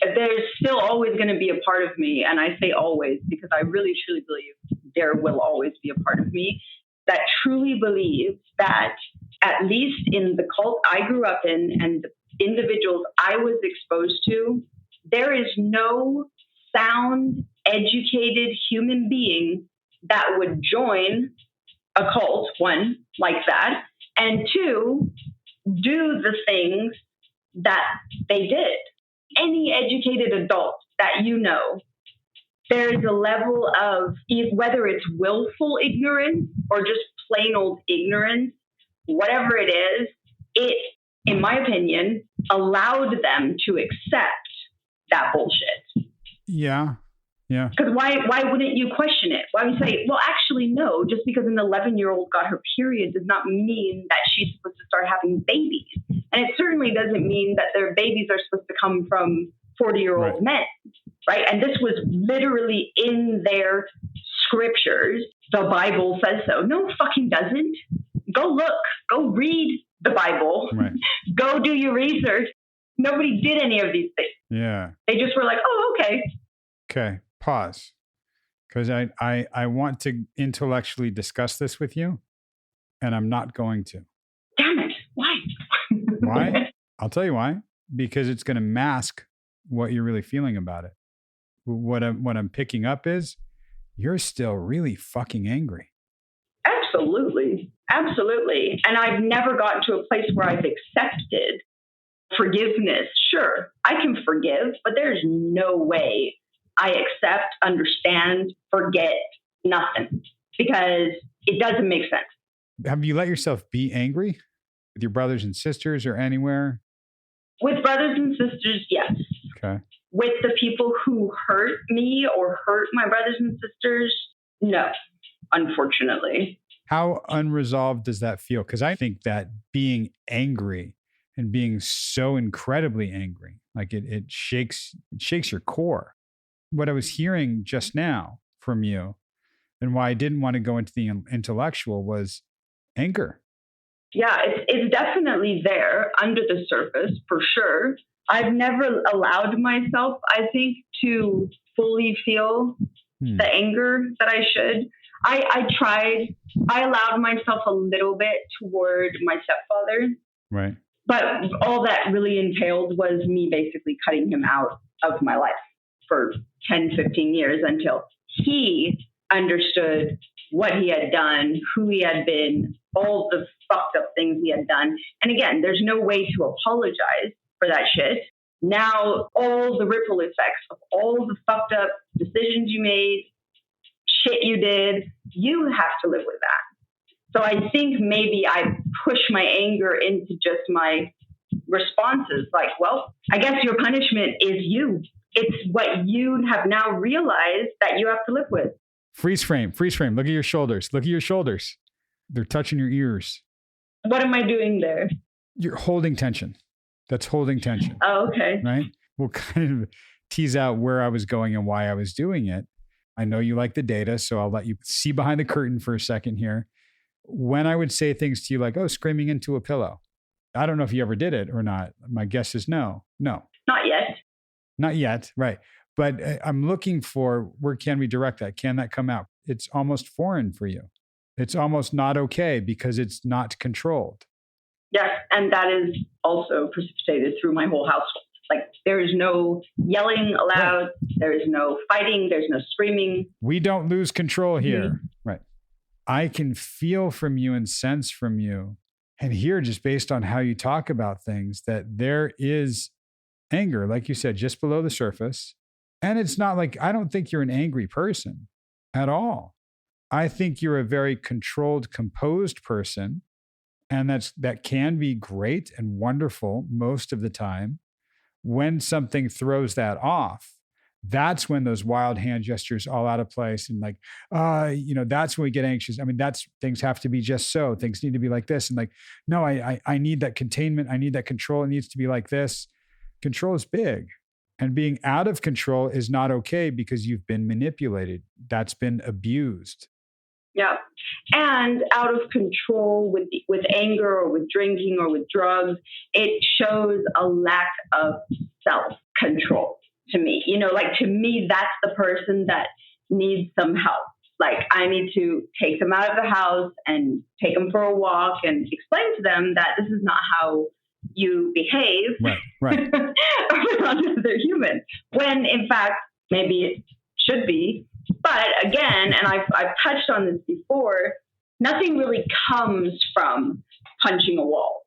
There's still always going to be a part of me. And I say always, because I really, truly believe there will always be a part of me that truly believes that, at least in the cult I grew up in and the individuals I was exposed to, there is no sound, educated human being that would join a cult, one, like that, and two, do the things that they did. Any educated adult that you know, there is a level of, whether it's willful ignorance or just plain old ignorance, whatever it is, it, in my opinion, allowed them to accept that bullshit. Yeah. Yeah. Because why wouldn't you question it? Why would you say, well, actually, no, just because an 11-year-old got her period does not mean that she's supposed to start having babies. And it certainly doesn't mean that their babies are supposed to come from 40-year-old men, right? And this was literally in their scriptures. The Bible says so. No, it fucking doesn't. Go look. Go read the Bible. Right. Go do your research. Nobody did any of these things. Yeah. They just were like, oh, okay. Okay. Pause. Because I want to intellectually discuss this with you, and I'm not going to. Damn it. Why? Why? I'll tell you why. Because it's going to mask what you're really feeling about it. What I'm picking up is you're still really fucking angry. Absolutely. Absolutely. And I've never gotten to a place where I've accepted forgiveness. Sure, I can forgive, but there's no way I accept, understand, forget nothing, because it doesn't make sense. Have you let yourself be angry with your brothers and sisters or anywhere? With brothers and sisters, yes. Okay. With the people who hurt me or hurt my brothers and sisters, no, unfortunately. How unresolved does that feel? Because I think that being angry and being so incredibly angry, like it shakes your core. What I was hearing just now from you and why I didn't want to go into the intellectual was anger. Yeah, it's definitely there under the surface for sure. I've never allowed myself, I think, to fully feel the anger that I should. I tried. I allowed myself a little bit toward my stepfather. Right. But all that really entailed was me basically cutting him out of my life for 10, 15 years until he understood what he had done, who he had been, all the fucked up things he had done. And again, there's no way to apologize for that shit. Now, all the ripple effects of all the fucked up decisions you made, shit you did, you have to live with that. So I think maybe I push my anger into just my responses. Like, well, I guess your punishment is you. It's what you have now realized that you have to live with. Freeze frame. Look at your shoulders. They're touching your ears. What am I doing there? You're holding tension. That's holding tension. Oh, okay. Right? We'll kind of tease out where I was going and why I was doing it. I know you like the data, so I'll let you see behind the curtain for a second here. When I would say things to you like, oh, screaming into a pillow. I don't know if you ever did it or not. My guess is no. Not yet. Not yet. Right. But I'm looking for, where can we direct that? Can that come out? It's almost foreign for you. It's almost not okay because it's not controlled. Yes. And that is also precipitated through my whole household. Like, there is no yelling allowed. Right. There is no fighting. There's no screaming. We don't lose control here. Mm-hmm. Right. I can feel from you and sense from you and hear, just based on how you talk about things, that there is anger, like you said, just below the surface. And it's not like, I don't think you're an angry person at all. I think you're a very controlled, composed person. And that can be great and wonderful most of the time. When something throws that off, that's when those wild hand gestures all out of place. And like, that's when we get anxious. I mean, things have to be just so. Things need to be like this. And like, no, I need that containment. I need that control. It needs to be like this. Control is big. And being out of control is not okay because you've been manipulated. That's been abused. Yeah. And out of control with anger or with drinking or with drugs, it shows a lack of self-control to me. To me, that's the person that needs some help. Like, I need to take them out of the house and take them for a walk and explain to them that this is not how you behave right. around other humans. When in fact, maybe it should be. But again, and I've touched on this before, nothing really comes from punching a wall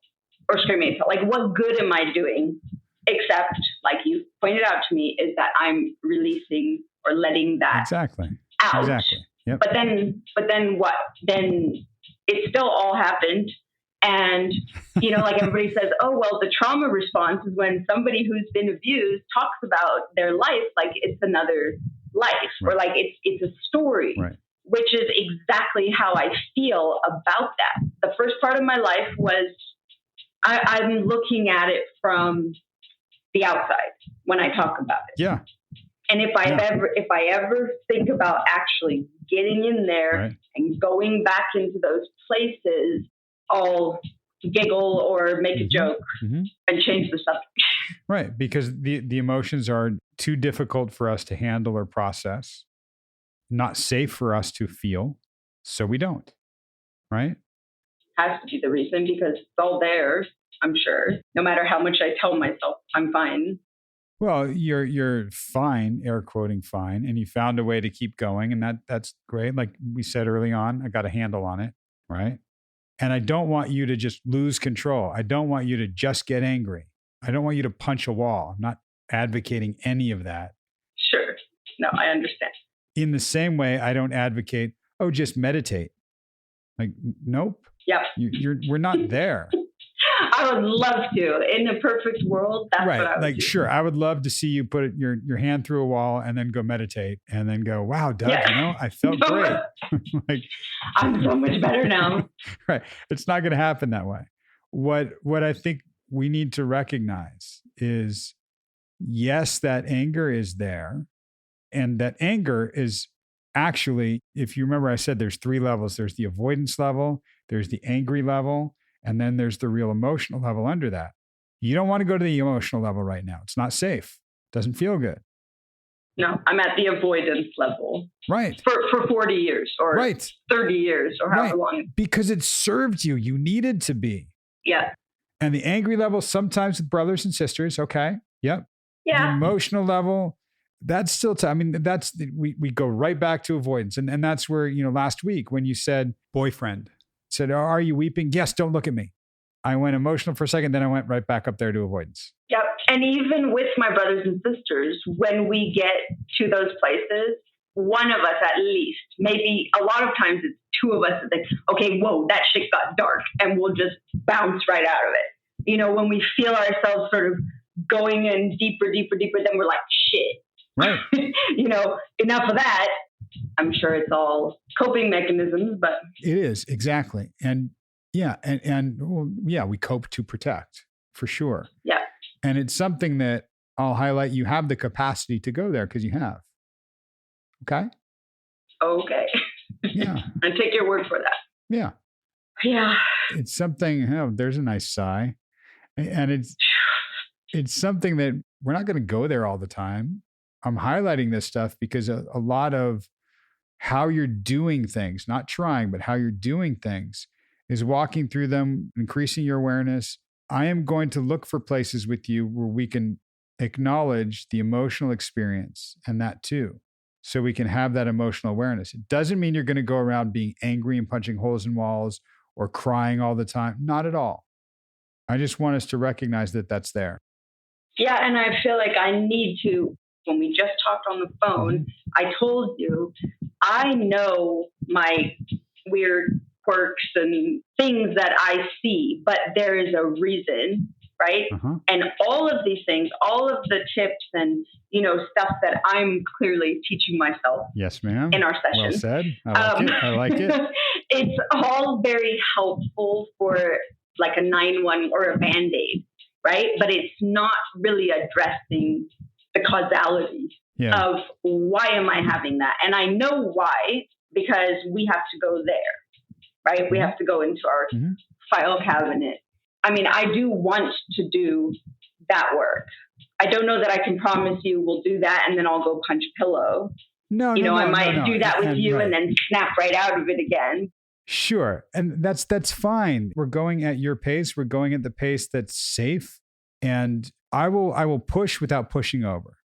or screaming. Like, what good am I doing? Except, like you pointed out to me, is that I'm releasing or letting that out. Exactly. Yep. But then what? Then it still all happened. And, like everybody says, oh, well, the trauma response is when somebody who's been abused talks about their life like it's another life, right. or like it's a story, right. which is exactly how I feel about that. The first part of my life was I'm looking at it from the outside when I talk about it. Yeah. And if I ever think about actually getting in there right. and going back into those places, I'll giggle or make a joke and change the subject. Right. Because the emotions are too difficult for us to handle or process, not safe for us to feel. So we don't. Right. Has to be the reason, because it's all there, I'm sure. No matter how much I tell myself I'm fine. Well, you're fine, air quoting fine, and you found a way to keep going, and that's great. Like we said early on, I got a handle on it, right? And I don't want you to just lose control. I don't want you to just get angry. I don't want you to punch a wall. I'm not advocating any of that. Sure. No, I understand. In the same way, I don't advocate, just meditate. Like, nope. Yep. We're not there. I would love to. In a perfect world, that's right. what I would do. Sure. I would love to see you put your hand through a wall and then go meditate and then go, wow, Doug, I felt great. Like, I'm so much better now. Right. It's not going to happen that way. What I think we need to recognize is, yes, that anger is there. And that anger is actually, if you remember, I said there's 3 levels. There's the avoidance level, there's the angry level, and then there's the real emotional level under that. You don't want to go to the emotional level right now. It's not safe. It doesn't feel good. No, I'm at the avoidance level. Right. For 40 years or 30 years or however long. Because it served you. You needed to be. Yeah. And the angry level, sometimes with brothers and sisters. Okay. Yep. Yeah. The emotional level, that's still, we go right back to avoidance. And that's where, last week when you said boyfriend, said, are you weeping? Yes, don't look at me. I went emotional for a second, then I went right back up there to avoidance. Yep. And even with my brothers and sisters, when we get to those places, one of us at least, maybe a lot of times it's 2 of us that think, okay, whoa, that shit got dark, and we'll just bounce right out of it. When we feel ourselves sort of going in deeper, then we're like, shit. Right. Enough of that. I'm sure it's all coping mechanisms, but it is, exactly. And we cope to protect, for sure. Yeah. And it's something that I'll highlight. You have the capacity to go there because you have. Okay. Okay. Yeah. And take your word for that. Yeah. Yeah. It's something, there's a nice sigh. And it's something that we're not going to go there all the time. I'm highlighting this stuff because a lot of how you're doing things, not trying, but how you're doing things is walking through them, increasing your awareness. I am going to look for places with you where we can acknowledge the emotional experience and that too. So we can have that emotional awareness. It doesn't mean you're going to go around being angry and punching holes in walls or crying all the time. Not at all. I just want us to recognize that that's there. Yeah. And I feel like I need to, when we just talked on the phone, I told you, I know my weird quirks and things that I see, but there is a reason, right? And all of these things, all of the tips and, stuff that I'm clearly teaching myself. Yes, ma'am. In our session. Well said. I like it. It's all very helpful for like a 9-1 or a Band-Aid, right? But it's not really addressing the causality of why am I having that? And I know why, because we have to go there, right? We have to go into our file cabinet. I mean, I do want to do that work. I don't know that I can promise you we'll do that and then I'll go punch a pillow. No, I might do that with you and then snap right out of it again. Sure. And that's fine. We're going at your pace. We're going at the pace that's safe. And I will push without pushing over.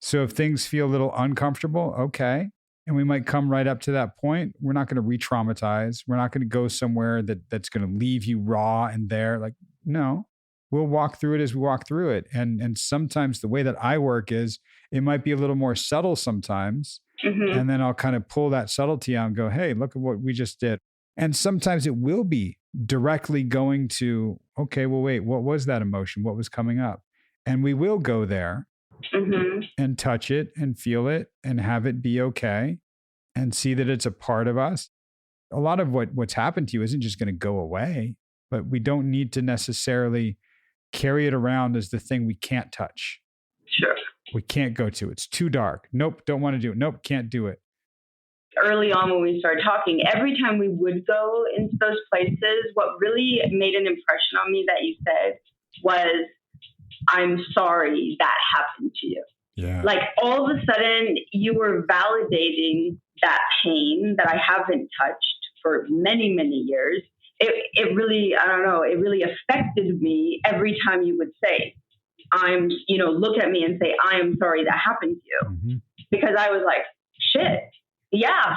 So if things feel a little uncomfortable, okay. And we might come right up to that point. We're not going to re-traumatize. We're not going to go somewhere that's going to leave you raw and there. Like, no, we'll walk through it as we walk through it. And sometimes the way that I work is it might be a little more subtle sometimes. And then I'll kind of pull that subtlety out and go, hey, look at what we just did. And sometimes it will be directly going to, okay, well, wait, what was that emotion? What was coming up? And we will go there. and touch it and feel it and have it be okay and see that it's a part of us. A lot of what's happened to you isn't just going to go away, but we don't need to necessarily carry it around as the thing we can't touch. Sure. We can't go to. It's too dark. Nope, don't want to do it. Nope, can't do it. Early on when we started talking, every time we would go into those places, what really made an impression on me that you said was, I'm sorry that happened to you. Yeah. Like all of a sudden you were validating that pain that I haven't touched for many, many years. It really, I don't know, it really affected me every time you would say, look at me and say, I am sorry that happened to you. Because I was like, shit. Yeah,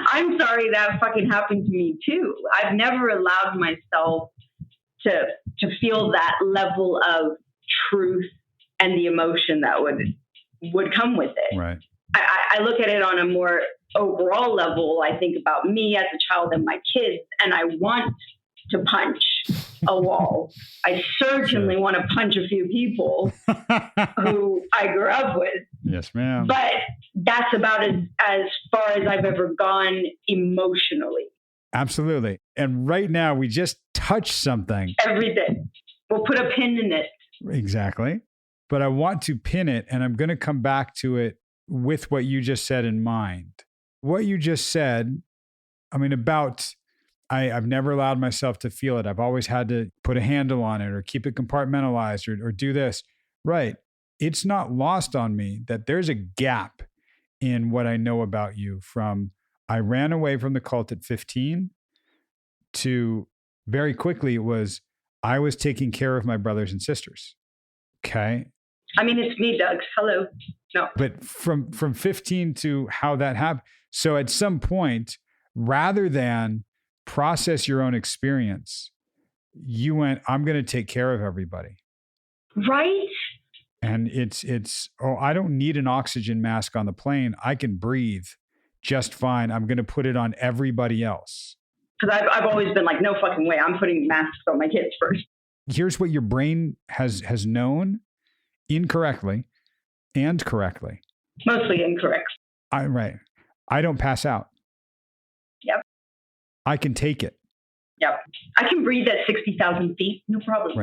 I'm sorry that fucking happened to me too. I've never allowed myself to feel that level of truth and the emotion that would come with it. Right. I look at it on a more overall level. I think about me as a child and my kids, and I want to punch a wall. I certainly want to punch a few people who I grew up with. Yes, ma'am. But that's about as far as I've ever gone emotionally. Absolutely. And right now we just touched something. Every day. We'll put a pin in it. Exactly. But I want to pin it, and I'm going to come back to it with what you just said in mind. What you just said, I've never allowed myself to feel it. I've always had to put a handle on it or keep it compartmentalized or do this. Right. It's not lost on me that there's a gap in what I know about you from I ran away from the cult at 15 to very quickly it was I was taking care of my brothers and sisters. Okay. It's me, Doug. Hello. No. But from 15 to how that happened. So at some point, rather than process your own experience, you went, I'm going to take care of everybody. Right. And it's, I don't need an oxygen mask on the plane. I can breathe just fine. I'm going to put it on everybody else. Because I've always been like, no fucking way. I'm putting masks on my kids first. Here's what your brain has known incorrectly and correctly. Mostly incorrect. Right. I don't pass out. Yep. I can take it. Yep. I can breathe at 60,000 feet. No problem.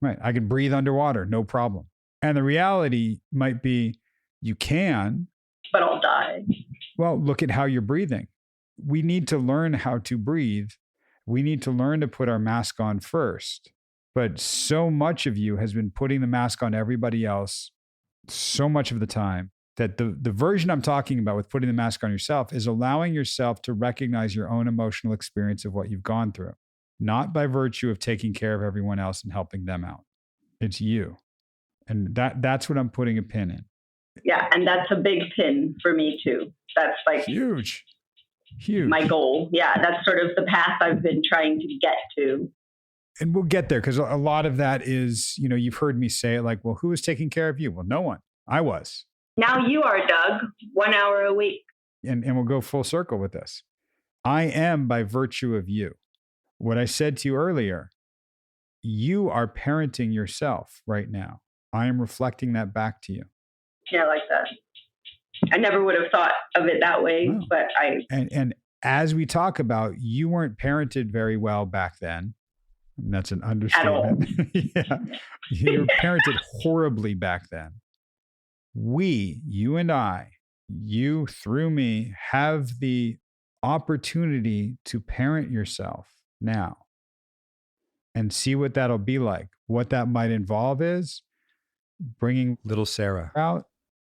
Right. I can breathe underwater. No problem. And the reality might be you can. But I'll die. Well, look at how you're breathing. We need to learn how to breathe. We need to learn to put our mask on first. But so much of you has been putting the mask on everybody else so much of the time that the version I'm talking about with putting the mask on yourself is allowing yourself to recognize your own emotional experience of what you've gone through, not by virtue of taking care of everyone else and helping them out. It's you. And that's what I'm putting a pin in. Yeah, and that's a big pin for me too. That's like huge. My goal. Yeah, that's sort of the path I've been trying to get to. And we'll get there because a lot of that is, you've heard me say it like, well, who was taking care of you? Well, no one. I was. Now you are, Doug, 1 hour a week. And we'll go full circle with this. I am by virtue of you. What I said to you earlier, you are parenting yourself right now. I am reflecting that back to you. Yeah, I like that. I never would have thought of it that way, no. But And as we talk about, you weren't parented very well back then. And that's an understatement. Yeah. You were parented horribly back then. You and I, you through me, have the opportunity to parent yourself now and see what that'll be like. What that might involve is bringing little Sarah out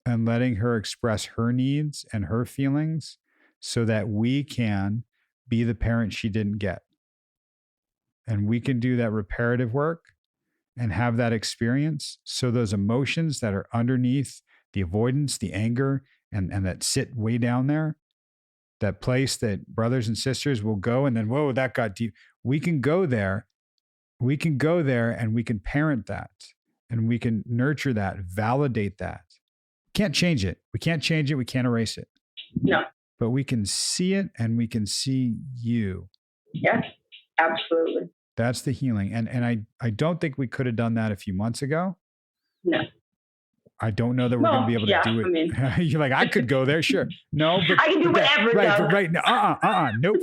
and letting her express her needs and her feelings so that we can be the parent she didn't get. And we can do that reparative work and have that experience. So those emotions that are underneath the avoidance, the anger, and that sit way down there, that place that brothers and sisters will go and then, whoa, that got deep. We can go there. We can go there and we can parent that and we can nurture that, validate that. Can't change it. We can't change it. We can't erase it. No. But we can see it and we can see you. Yes, absolutely. That's the healing. And I don't think we could have done that a few months ago. No. I don't know that we're going to be able to do it. I mean, you're like, I could go there. Sure. No, but I can do whatever. Right. But right now, nope.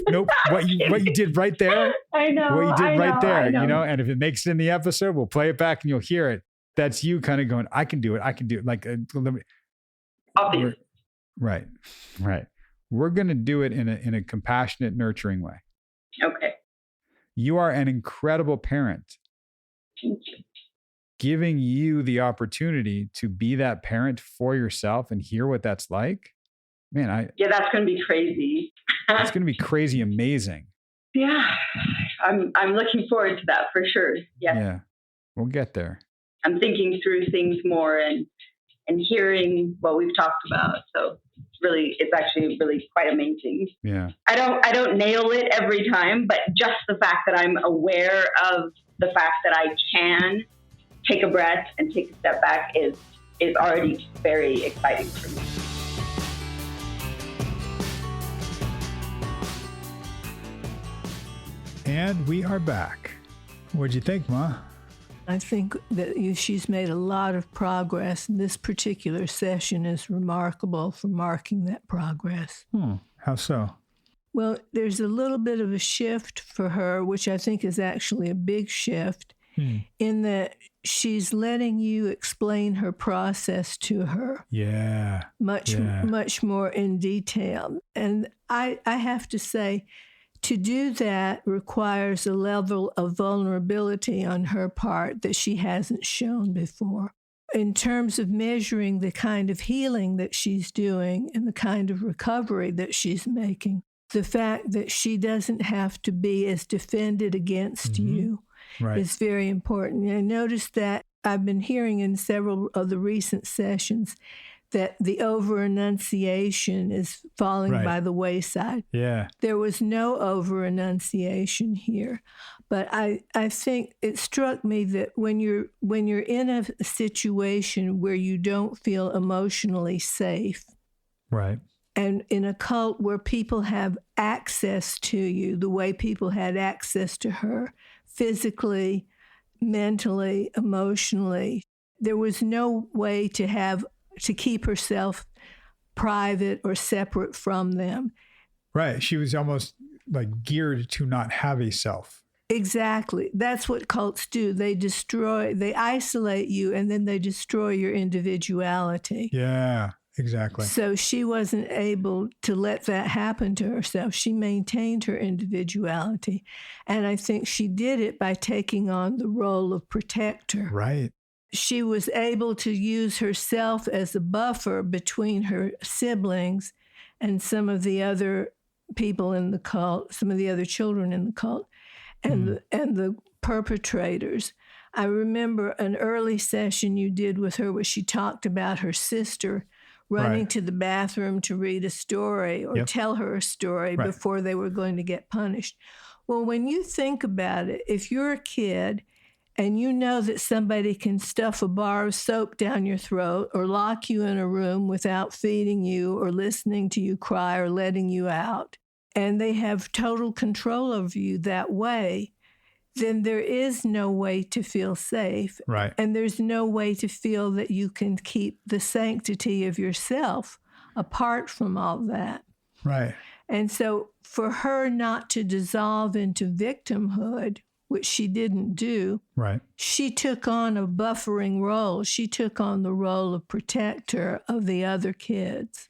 What you did right there. I know. What you did right there, I know. and if it makes it in the episode, we'll play it back and you'll hear it. That's you kind of going, I can do it. Like, right. We're going to do it in a compassionate, nurturing way. Okay. You are an incredible parent. Thank you. Giving you the opportunity to be that parent for yourself and hear what that's like. Man, that's going to be crazy. It's going to be crazy amazing. Yeah. I'm looking forward to that for sure. Yeah. We'll get there. I'm thinking through things more and hearing what we've talked about. So it's actually really quite amazing. Yeah. I don't nail it every time, but just the fact that I'm aware of the fact that I can take a breath and take a step back is already very exciting for me. And we are back. What'd you think, Ma? I think that she's made a lot of progress. This particular session is remarkable for marking that progress. How so? Well, there's a little bit of a shift for her, which I think is actually a big shift, in that she's letting you explain her process to her. Yeah. Much more in detail. And I have to say, to do that requires a level of vulnerability on her part that she hasn't shown before. In terms of measuring the kind of healing that she's doing and the kind of recovery that she's making, the fact that she doesn't have to be as defended against you is very important. And I noticed that I've been hearing in several of the recent sessions that the over-enunciation is falling by the wayside. Yeah. There was no over-enunciation here. But I think it struck me that when you're in a situation where you don't feel emotionally safe, right, and in a cult where people have access to you the way people had access to her, physically, mentally, emotionally, there was no way to keep herself private or separate from them. Right. She was almost like geared to not have a self. Exactly. That's what cults do. They isolate you, and then they destroy your individuality. Yeah, exactly. So she wasn't able to let that happen to herself. She maintained her individuality. And I think she did it by taking on the role of protector. Right. She was able to use herself as a buffer between her siblings and some of the other people in the cult, some of the other children in the cult, and the perpetrators. I remember an early session you did with her where she talked about her sister running to the bathroom to read a story or tell her a story before they were going to get punished. Well, when you think about it, if you're a kid and you know that somebody can stuff a bar of soap down your throat or lock you in a room without feeding you or listening to you cry or letting you out, and they have total control over you that way, then there is no way to feel safe. Right. And there's no way to feel that you can keep the sanctity of yourself apart from all that. Right. And so for her not to dissolve into victimhood, which she didn't do, she took on a buffering role. She took on the role of protector of the other kids.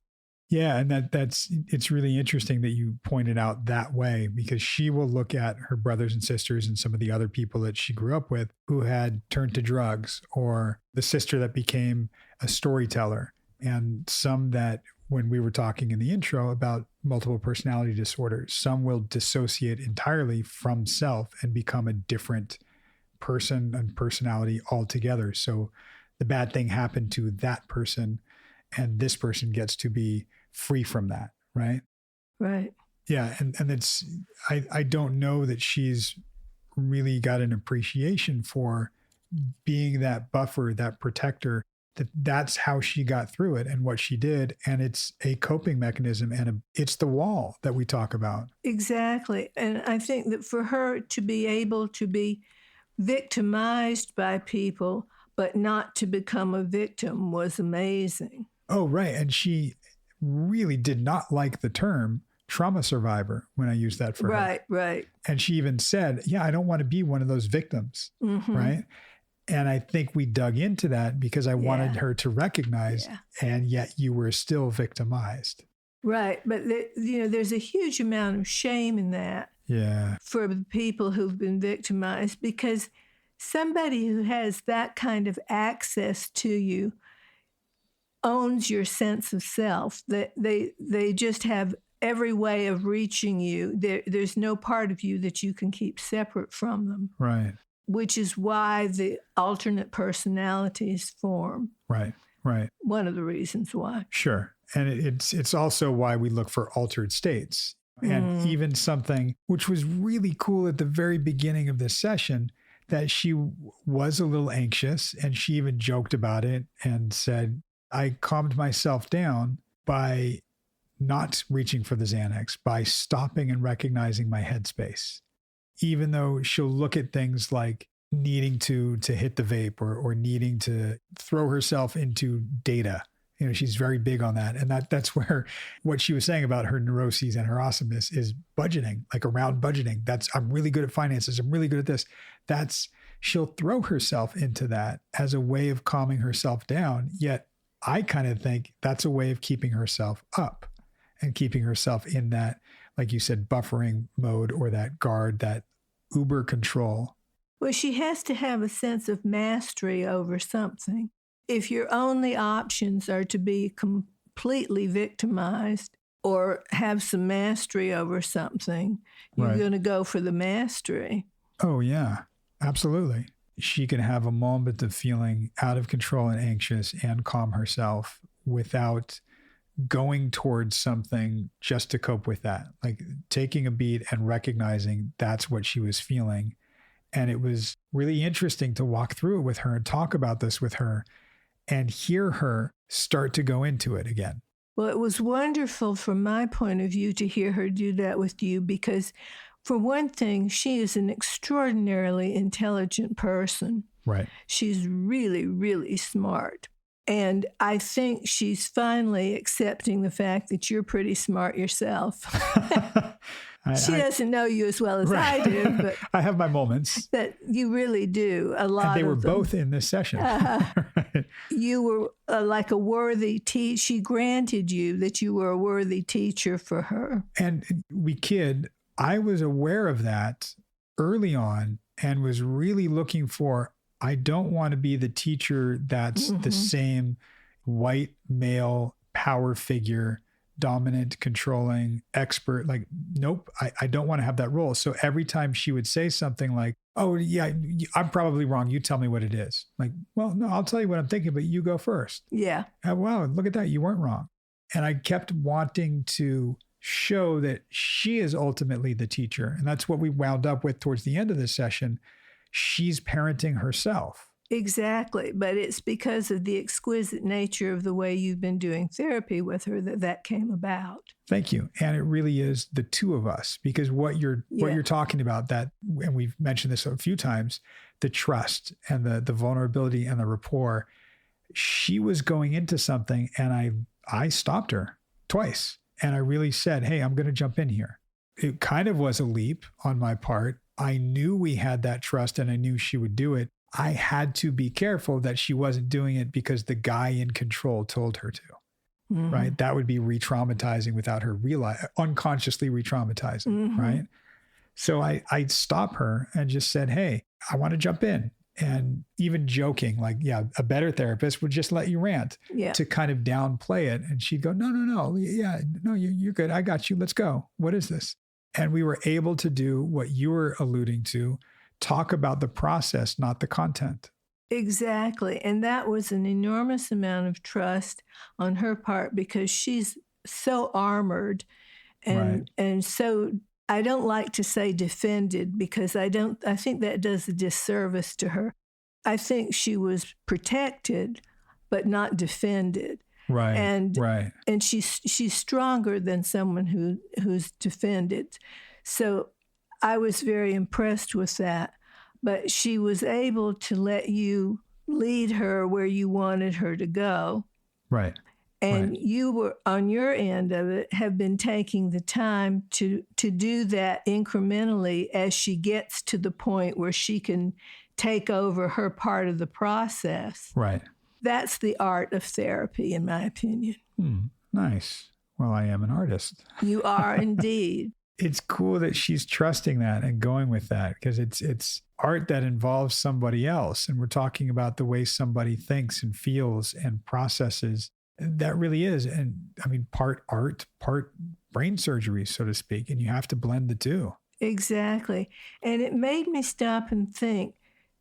Yeah, and it's really interesting that you pointed out that way, because she will look at her brothers and sisters and some of the other people that she grew up with who had turned to drugs, or the sister that became a storyteller, and some that, when we were talking in the intro about multiple personality disorders, some will dissociate entirely from self and become a different person and personality altogether. So the bad thing happened to that person, and this person gets to be free from that, right? Right. Yeah, and it's I don't know that she's really got an appreciation for being that buffer, that protector, that's how she got through it and what she did. And it's a coping mechanism, and it's the wall that we talk about. Exactly. And I think that for her to be able to be victimized by people but not to become a victim was amazing. Oh, right. And she really did not like the term trauma survivor when I used that for her. Right. And she even said, yeah, I don't want to be one of those victims. Right. And I think we dug into that because I wanted her to recognize, and yet you were still victimized. Right. But, there's a huge amount of shame in that for the people who've been victimized, because somebody who has that kind of access to you owns your sense of self. That they just have every way of reaching you. There's no part of you that you can keep separate from them. Right. Which is why the alternate personalities form. Right. One of the reasons why. Sure. And it's also why we look for altered states. And even something which was really cool at the very beginning of this session, that she was a little anxious, and she even joked about it and said, I calmed myself down by not reaching for the Xanax, by stopping and recognizing my headspace. Even though she'll look at things like needing to hit the vape or needing to throw herself into data. She's very big on that. And that's where what she was saying about her neuroses and her awesomeness is budgeting, like around budgeting. I'm really good at finances. I'm really good at this. She'll throw herself into that as a way of calming herself down. Yet I kind of think that's a way of keeping herself up and keeping herself in that, like you said, buffering mode, or that guard, that uber control. Well, she has to have a sense of mastery over something. If your only options are to be completely victimized or have some mastery over something, you're going to go for the mastery. Oh, yeah, absolutely. She can have a moment of feeling out of control and anxious and calm herself without going towards something just to cope with that, like taking a beat and recognizing that's what she was feeling. And it was really interesting to walk through it with her and talk about this with her and hear her start to go into it again. Well, it was wonderful from my point of view to hear her do that with you, because for one thing, she is an extraordinarily intelligent person. Right. She's really, really smart. And I think she's finally accepting the fact that you're pretty smart yourself. She doesn't know you as well as I do, but I have my moments. That you really do, a lot of them. And they were both in this session. Right. You were like a worthy teacher. She granted you that you were a worthy teacher for her. And I was aware of that early on and was really looking for, I don't want to be the teacher that's the same white male power figure, dominant, controlling, expert. Like, nope, I don't want to have that role. So every time she would say something like, oh, yeah, I'm probably wrong. You tell me what it is. Like, well, no, I'll tell you what I'm thinking, but you go first. Yeah. Wow, look at that. You weren't wrong. And I kept wanting to show that she is ultimately the teacher. And that's what we wound up with towards the end of this session. She's parenting herself. Exactly. But it's because of the exquisite nature of the way you've been doing therapy with her that came about. Thank you. And it really is the two of us, because what you're talking about, that, and we've mentioned this a few times, the trust and the vulnerability and the rapport. She was going into something and I stopped her twice. And I really said, hey, I'm going to jump in here. It kind of was a leap on my part. I knew we had that trust and I knew she would do it. I had to be careful that she wasn't doing it because the guy in control told her to, right? That would be re-traumatizing without her unconsciously re-traumatizing, right? So I stopped her and just said, hey, I want to jump in. And even joking, like, yeah, a better therapist would just let you rant to kind of downplay it. And she'd go, no. Yeah, no, you're good. I got you. Let's go. What is this? And we were able to do what you were alluding to, talk about the process, not the content. Exactly. And that was an enormous amount of trust on her part, because she's so armored and so, I don't like to say defended, because I think that does a disservice to her. I think she was protected, but not defended. Right. And she's stronger than someone who's defended. So I was very impressed with that. But she was able to let you lead her where you wanted her to go. Right. And right. you were, on your end of it, have been taking the time to do that incrementally as she gets to the point where she can take over her part of the process. Right. That's the art of therapy, in my opinion. Nice. Well, I am an artist. You are indeed. It's cool that she's trusting that and going with that, because it's art that involves somebody else. And we're talking about the way somebody thinks and feels and processes. That really is. And I mean, part art, part brain surgery, so to speak. And you have to blend the two. Exactly. And it made me stop and think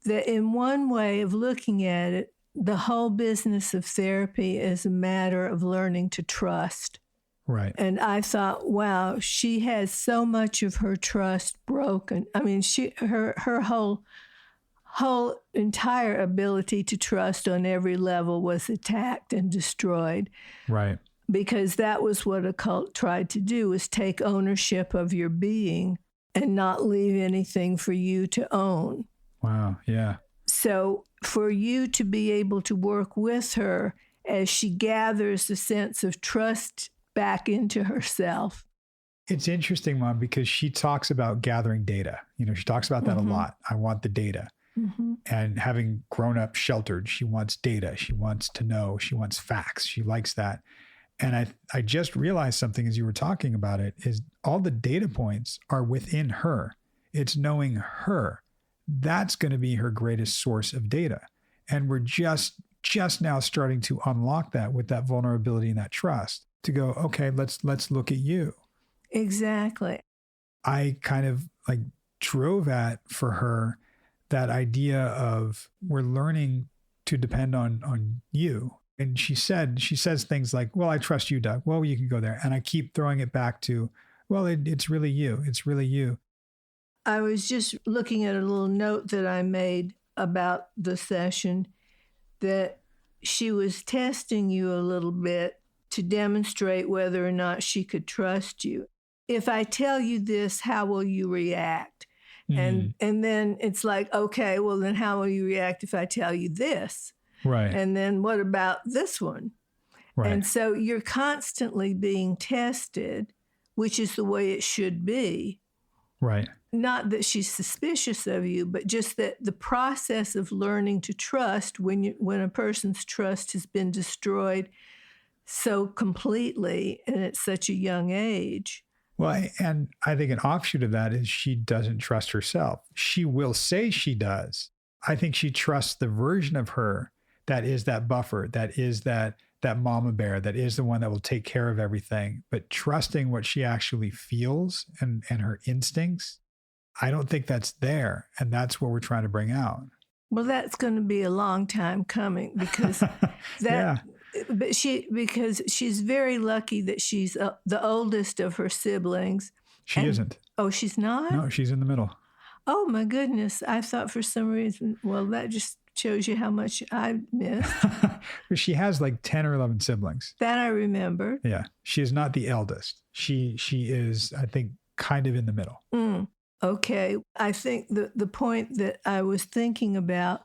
that in one way of looking at it, the whole business of therapy is a matter of learning to trust. Right. And I thought, wow, she has so much of her trust broken. I mean, her whole entire ability to trust on every level was attacked and destroyed. Right. Because that was what a cult tried to do, was take ownership of your being and not leave anything for you to own. Wow. Yeah. So for you to be able to work with her as she gathers a sense of trust back into herself. It's interesting, Mom, because she talks about gathering data. You know, she talks about that a lot. I want the data. And having grown up sheltered, she wants data. She wants to know. She wants facts. She likes that. And I just realized something as you were talking about it, is all the data points are within her. It's knowing her. That's going to be her greatest source of data. And we're just now starting to unlock that with that vulnerability and that trust to go, okay, let's look at you. Exactly. I kind of like drove at for her that idea of we're learning to depend on you. And she says things like, well, I trust you, Doug. Well, you can go there. And I keep throwing it back to, well, it's really you. It's really you. I was just looking at a little note that I made about the session, that she was testing you a little bit to demonstrate whether or not she could trust you. If I tell you this, how will you react? And then it's like, okay, well, then how will you react if I tell you this? Right. And then what about this one? Right. And so you're constantly being tested, which is the way it should be. Right. Not that she's suspicious of you, but just that the process of learning to trust, when a person's trust has been destroyed so completely and at such a young age. Well, and I think an offshoot of that is she doesn't trust herself. She will say she does. I think she trusts the version of her that is that buffer, that is that mama bear, that is the one that will take care of everything. But trusting what she actually feels and her instincts, I don't think that's there. And that's what we're trying to bring out. Well, that's going to be a long time coming, because but because she's very lucky that she's the oldest of her siblings. She isn't. Oh, she's not? No, she's in the middle. Oh, my goodness. I thought for some reason, well, that just shows you how much I missed. She has like 10 or 11 siblings. That I remember. Yeah. She is not the eldest. She is, I think, kind of in the middle. Okay. I think the point that I was thinking about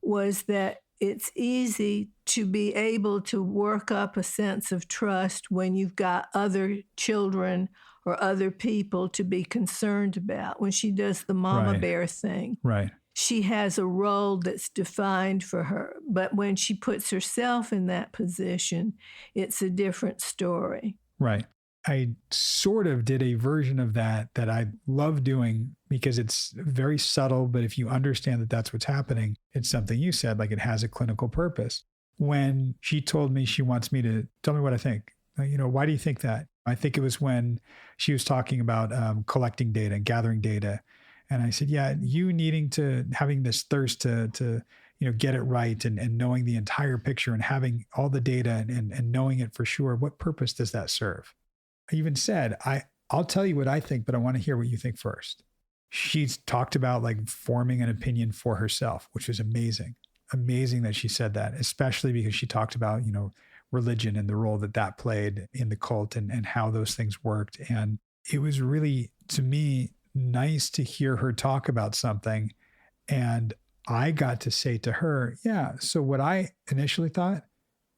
was that it's easy to be able to work up a sense of trust when you've got other children or other people to be concerned about. When she does the mama bear thing, she has a role that's defined for her. But when she puts herself in that position, it's a different story. Right. I sort of did a version of that I love doing because it's very subtle, but if you understand that that's what's happening, it's something you said, like it has a clinical purpose. When she told me she wants me to tell me what I think, why do you think that? I think it was when she was talking about collecting data and gathering data. And I said, yeah, you having this thirst to get it right and knowing the entire picture and having all the data and knowing it for sure, what purpose does that serve? I even said, I'll tell you what I think, but I want to hear what you think first. She's talked about like forming an opinion for herself, which was amazing. Amazing that she said that, especially because she talked about, religion and the role that played in the cult and how those things worked. And it was really, to me, nice to hear her talk about something. And I got to say to her, yeah, so what I initially thought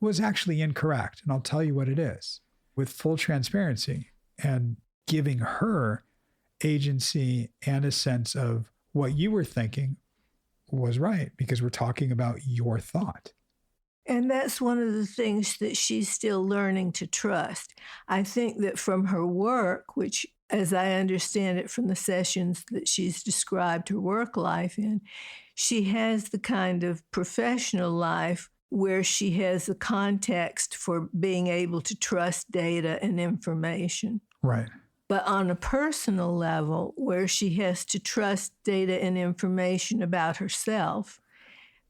was actually incorrect. And I'll tell you what it is with full transparency and giving her agency and a sense of what you were thinking was right, because we're talking about your thought. And that's one of the things that she's still learning to trust. I think that from her work, which, as I understand it from the sessions that she's described her work life in, she has the kind of professional life where she has a context for being able to trust data and information. Right. But on a personal level, where she has to trust data and information about herself,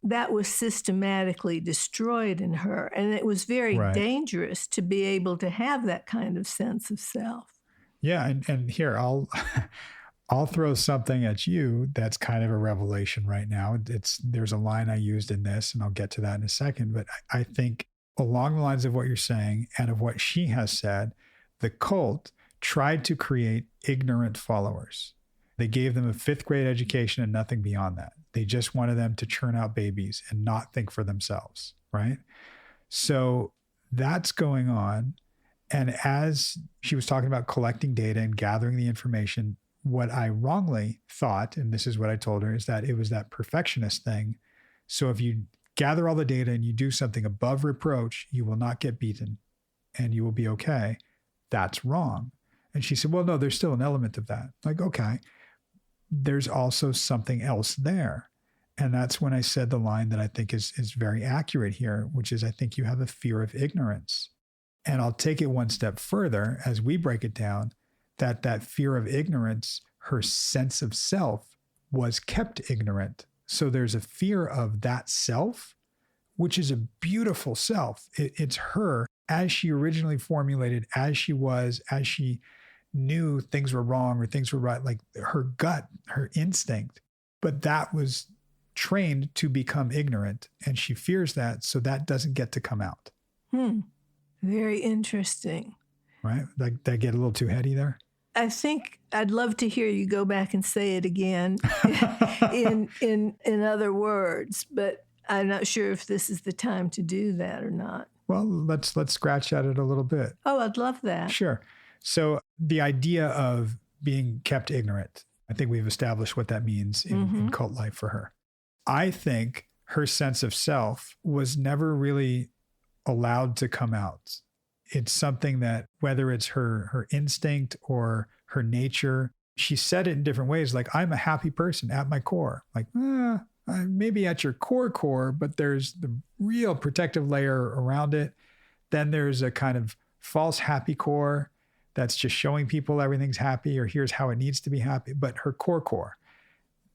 that was systematically destroyed in her. And it was very dangerous to be able to have that kind of sense of self. Yeah. And here, I'll throw something at you that's kind of a revelation right now. There's a line I used in this, and I'll get to that in a second. But I think along the lines of what you're saying and of what she has said, the cult tried to create ignorant followers. They gave them a 5th grade education and nothing beyond that. They just wanted them to churn out babies and not think for themselves, right? So that's going on. And as she was talking about collecting data and gathering the information, what I wrongly thought, and this is what I told her, is that it was that perfectionist thing. So if you gather all the data and you do something above reproach, you will not get beaten and you will be okay. That's wrong. And she said, well, no, there's still an element of that. Like, okay, there's also something else there. And that's when I said the line that I think is very accurate here, which is, I think you have a fear of ignorance. And I'll take it one step further as we break it down, that fear of ignorance, her sense of self was kept ignorant. So there's a fear of that self, which is a beautiful self. It's her as she originally formulated, as she was, as she knew things were wrong or things were right, like her gut, her instinct. But that was trained to become ignorant, and she fears that, so that doesn't get to come out. Very interesting. Right? Like, did I get a little too heady there? I think I'd love to hear you go back and say it again in other words, but I'm not sure if this is the time to do that or not. Well, let's scratch at it a little bit. Oh, I'd love that. Sure. So the idea of being kept ignorant, I think we've established what that means in cult life for her. I think her sense of self was never really allowed to come out. It's something that, whether it's her instinct or her nature, she said it in different ways. Like, I'm a happy person at my core. Like, maybe at your core, but there's the real protective layer around it. Then there's a kind of false happy core that's just showing people everything's happy or here's how it needs to be happy. But her core,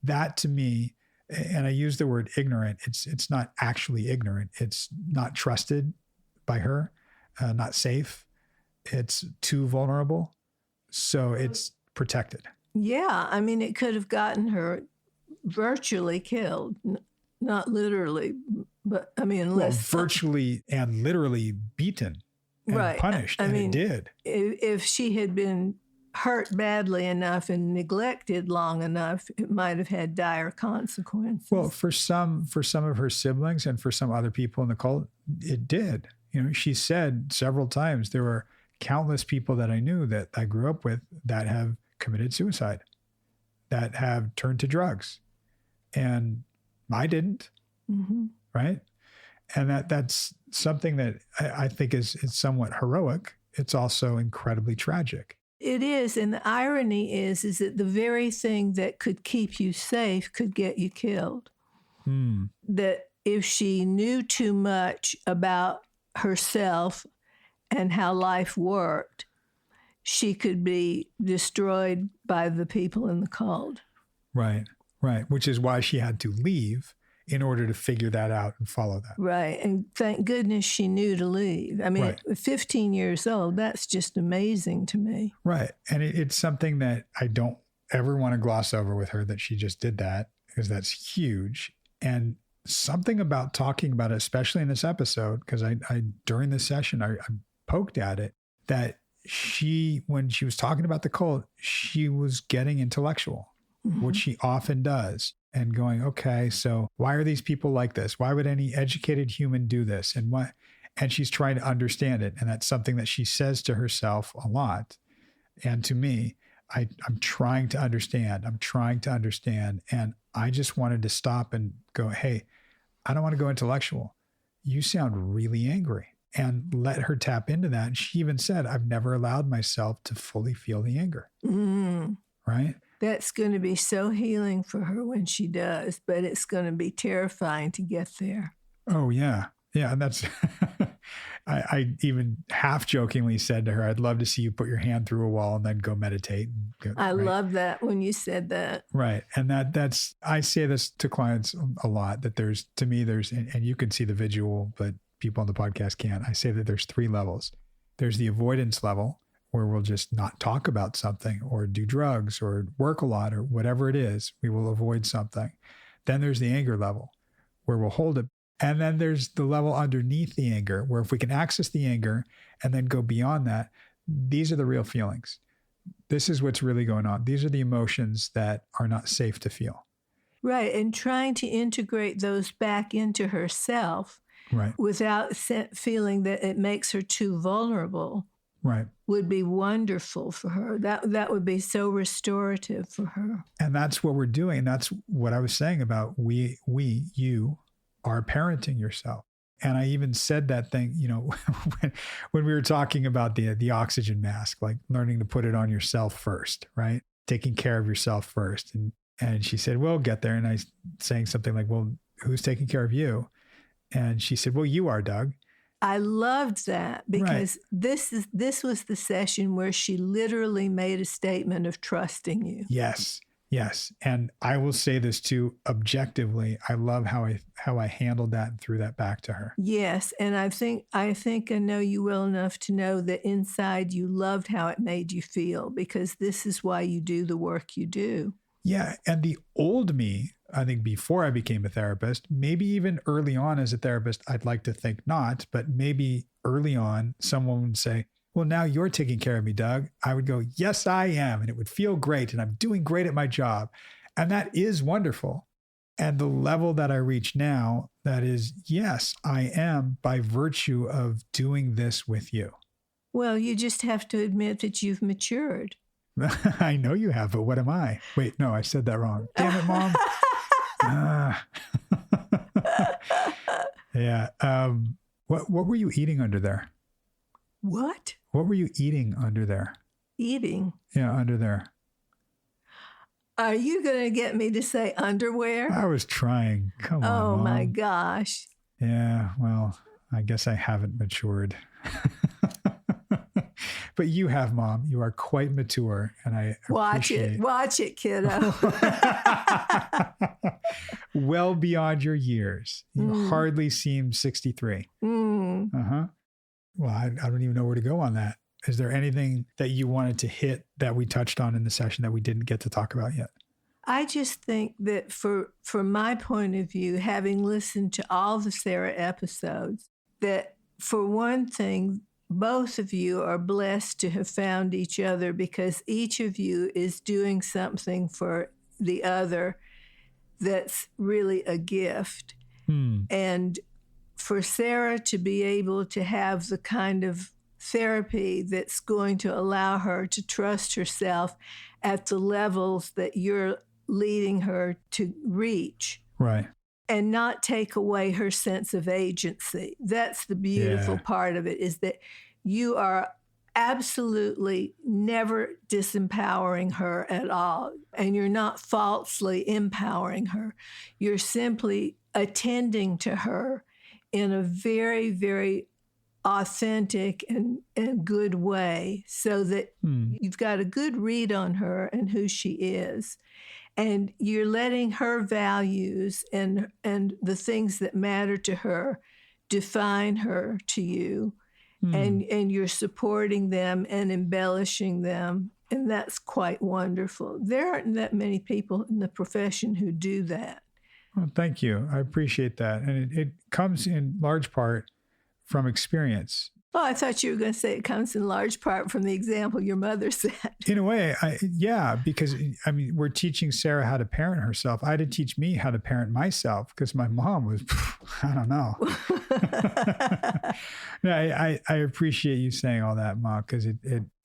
that to me, and I use the word ignorant, it's not actually ignorant. It's not trusted by her, not safe. It's too vulnerable. So it's protected. Yeah. I mean, it could have gotten her virtually killed, not literally, but I mean, unless virtually and literally beaten and punished. I mean, it did. If she had been hurt badly enough and neglected long enough, it might have had dire consequences. Well, for some of her siblings and for some other people in the cult, it did. You know, she said several times, there were countless people that I knew that I grew up with that have committed suicide, that have turned to drugs. And I didn't, right? And that's something that I think is somewhat heroic. It's also incredibly tragic. It is. And the irony is that the very thing that could keep you safe could get you killed. That if she knew too much about herself and how life worked, she could be destroyed by the people in the cult. Right. Which is why she had to leave in order to figure that out and follow that. Right. And thank goodness she knew to leave. I mean, at 15 years old, that's just amazing to me. Right. And it's something that I don't ever want to gloss over with her, that she just did that, because that's huge. And something about talking about it, especially in this episode, because I during this session, I poked at it, that when she was talking about the cult, she was getting intellectual, which she often does. and going, okay, so why are these people like this? Why would any educated human do this? And what? And she's trying to understand it. And that's something that she says to herself a lot. And to me, I'm trying to understand. I'm trying to understand. And I just wanted to stop and go, hey, I don't want to go intellectual. You sound really angry. And let her tap into that. And she even said, I've never allowed myself to fully feel the anger. Right? That's going to be so healing for her when she does, but it's going to be terrifying to get there. Oh, yeah. Yeah. And that's, I even half jokingly said to her, I'd love to see you put your hand through a wall and then go meditate. I love that when you said that. Right. And that's, I say this to clients a lot, that there's, to me, there's, and you can see the visual, but people on the podcast can't. I say that there's 3 levels. There's the avoidance level, where we'll just not talk about something or do drugs or work a lot or whatever it is. We will avoid something. Then there's the anger level, where we'll hold it. And then there's the level underneath the anger, where if we can access the anger and then go beyond that, these are the real feelings. This is what's really going on. These are the emotions that are not safe to feel. Right. And trying to integrate those back into herself, right, without feeling that it makes her too vulnerable, right, would be wonderful for her. That would be so restorative for her. And that's what we're doing. That's what I was saying about you are parenting yourself. And I even said that thing, when we were talking about the oxygen mask, like learning to put it on yourself first, right? Taking care of yourself first. And she said, well, get there. And I was saying something like, well, who's taking care of you? And she said, well, you are, Doug. I loved that because this was the session where she literally made a statement of trusting you. Yes. Yes. And I will say this too, objectively, I love how I handled that and threw that back to her. Yes. And I think I know you well enough to know that inside you loved how it made you feel, because this is why you do the work you do. Yeah. And the old me, I think before I became a therapist, maybe even early on as a therapist, I'd like to think not, but maybe early on, someone would say, well, now you're taking care of me, Doug. I would go, yes, I am. And it would feel great. And I'm doing great at my job. And that is wonderful. And the level that I reach now, that is, yes, I am, by virtue of doing this with you. Well, you just have to admit that you've matured. I know you have, but what am I? Wait, no, I said that wrong. Damn it, Mom. Yeah. What were you eating under there? What? What were you eating under there? Eating? Yeah, under there. Are you going to get me to say underwear? I was trying. Come on, Oh, Mom. my gosh. Yeah, well, I guess I haven't matured. But you have, Mom. You are quite mature, and I appreciate Watch it, kiddo. Well beyond your years. You hardly seem 63. Uh-huh. Well, I don't even know where to go on that. Is there anything that you wanted to hit that we touched on in the session that we didn't get to talk about yet? I just think that from my point of view, having listened to all the Sarah episodes, that for one thing, both of you are blessed to have found each other, because each of you is doing something for the other that's really a gift. And for Sarah to be able to have the kind of therapy that's going to allow her to trust herself at the levels that you're leading her to reach. Right. And not take away her sense of agency. That's the beautiful part of it, is that you are absolutely never disempowering her at all. And you're not falsely empowering her. You're simply attending to her in a very, very authentic and good way, so that you've got a good read on her and who she is. And you're letting her values and the things that matter to her define her to you. And you're supporting them and embellishing them. And that's quite wonderful. There aren't that many people in the profession who do that. Well, thank you. I appreciate that. And it comes in large part from experience. Oh, I thought you were going to say it comes in large part from the example your mother set. In a way, yeah, because I mean, we're teaching Sarah how to parent herself. I had to teach me how to parent myself because my mom was, I don't know. No, I appreciate you saying all that, Ma, because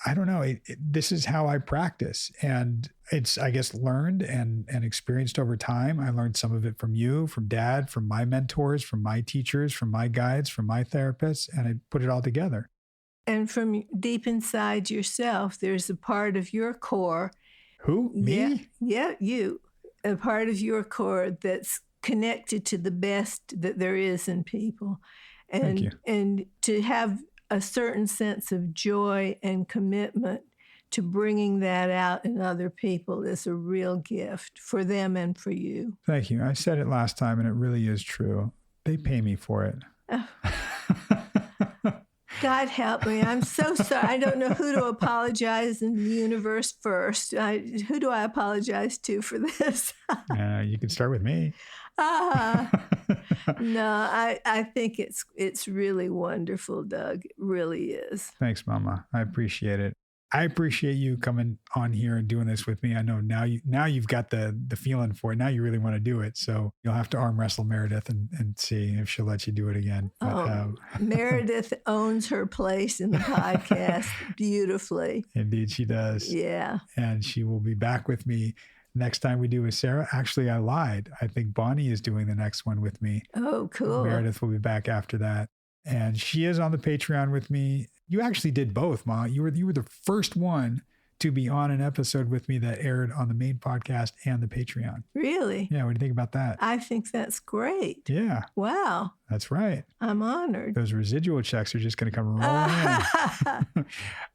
I don't know. This is how I practice. And it's, I guess, learned and experienced over time. I learned some of it from you, from Dad, from my mentors, from my teachers, from my guides, from my therapists, and I put it all together. And from deep inside yourself, there's a part of your core. Who? Me? Yeah, you. A part of your core that's connected to the best that there is in people. Thank you. And to have a certain sense of joy and commitment to bringing that out in other people is a real gift for them and for you. Thank you. I said it last time, and it really is true. They pay me for it. God help me. I'm so sorry. I don't know who to apologize in the universe first. Who do I apologize to for this? You can start with me. No, I think it's really wonderful, Doug. It really is. Thanks, Mama. I appreciate it. I appreciate you coming on here and doing this with me. I know now you've got the feeling for it. Now you really want to do it. So you'll have to arm wrestle Meredith and see if she'll let you do it again. But, Meredith owns her place in the podcast beautifully. Indeed, she does. Yeah. And she will be back with me next time we do with Sarah. Actually, I lied. I think Bonnie is doing the next one with me. Oh, cool. Meredith will be back after that. And she is on the Patreon with me. You actually did both, Ma. You were the first one to be on an episode with me that aired on the main podcast and the Patreon. Really? Yeah. What do you think about that? I think that's great. Yeah. Wow. That's right. I'm honored. Those residual checks are just going to come rolling in.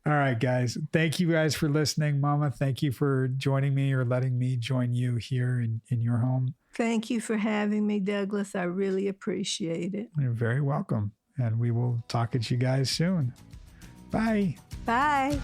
All right, guys. Thank you guys for listening. Mama, thank you for joining me or letting me join you here in your home. Thank you for having me, Douglas. I really appreciate it. You're very welcome. And we will talk at you guys soon. Bye. Bye.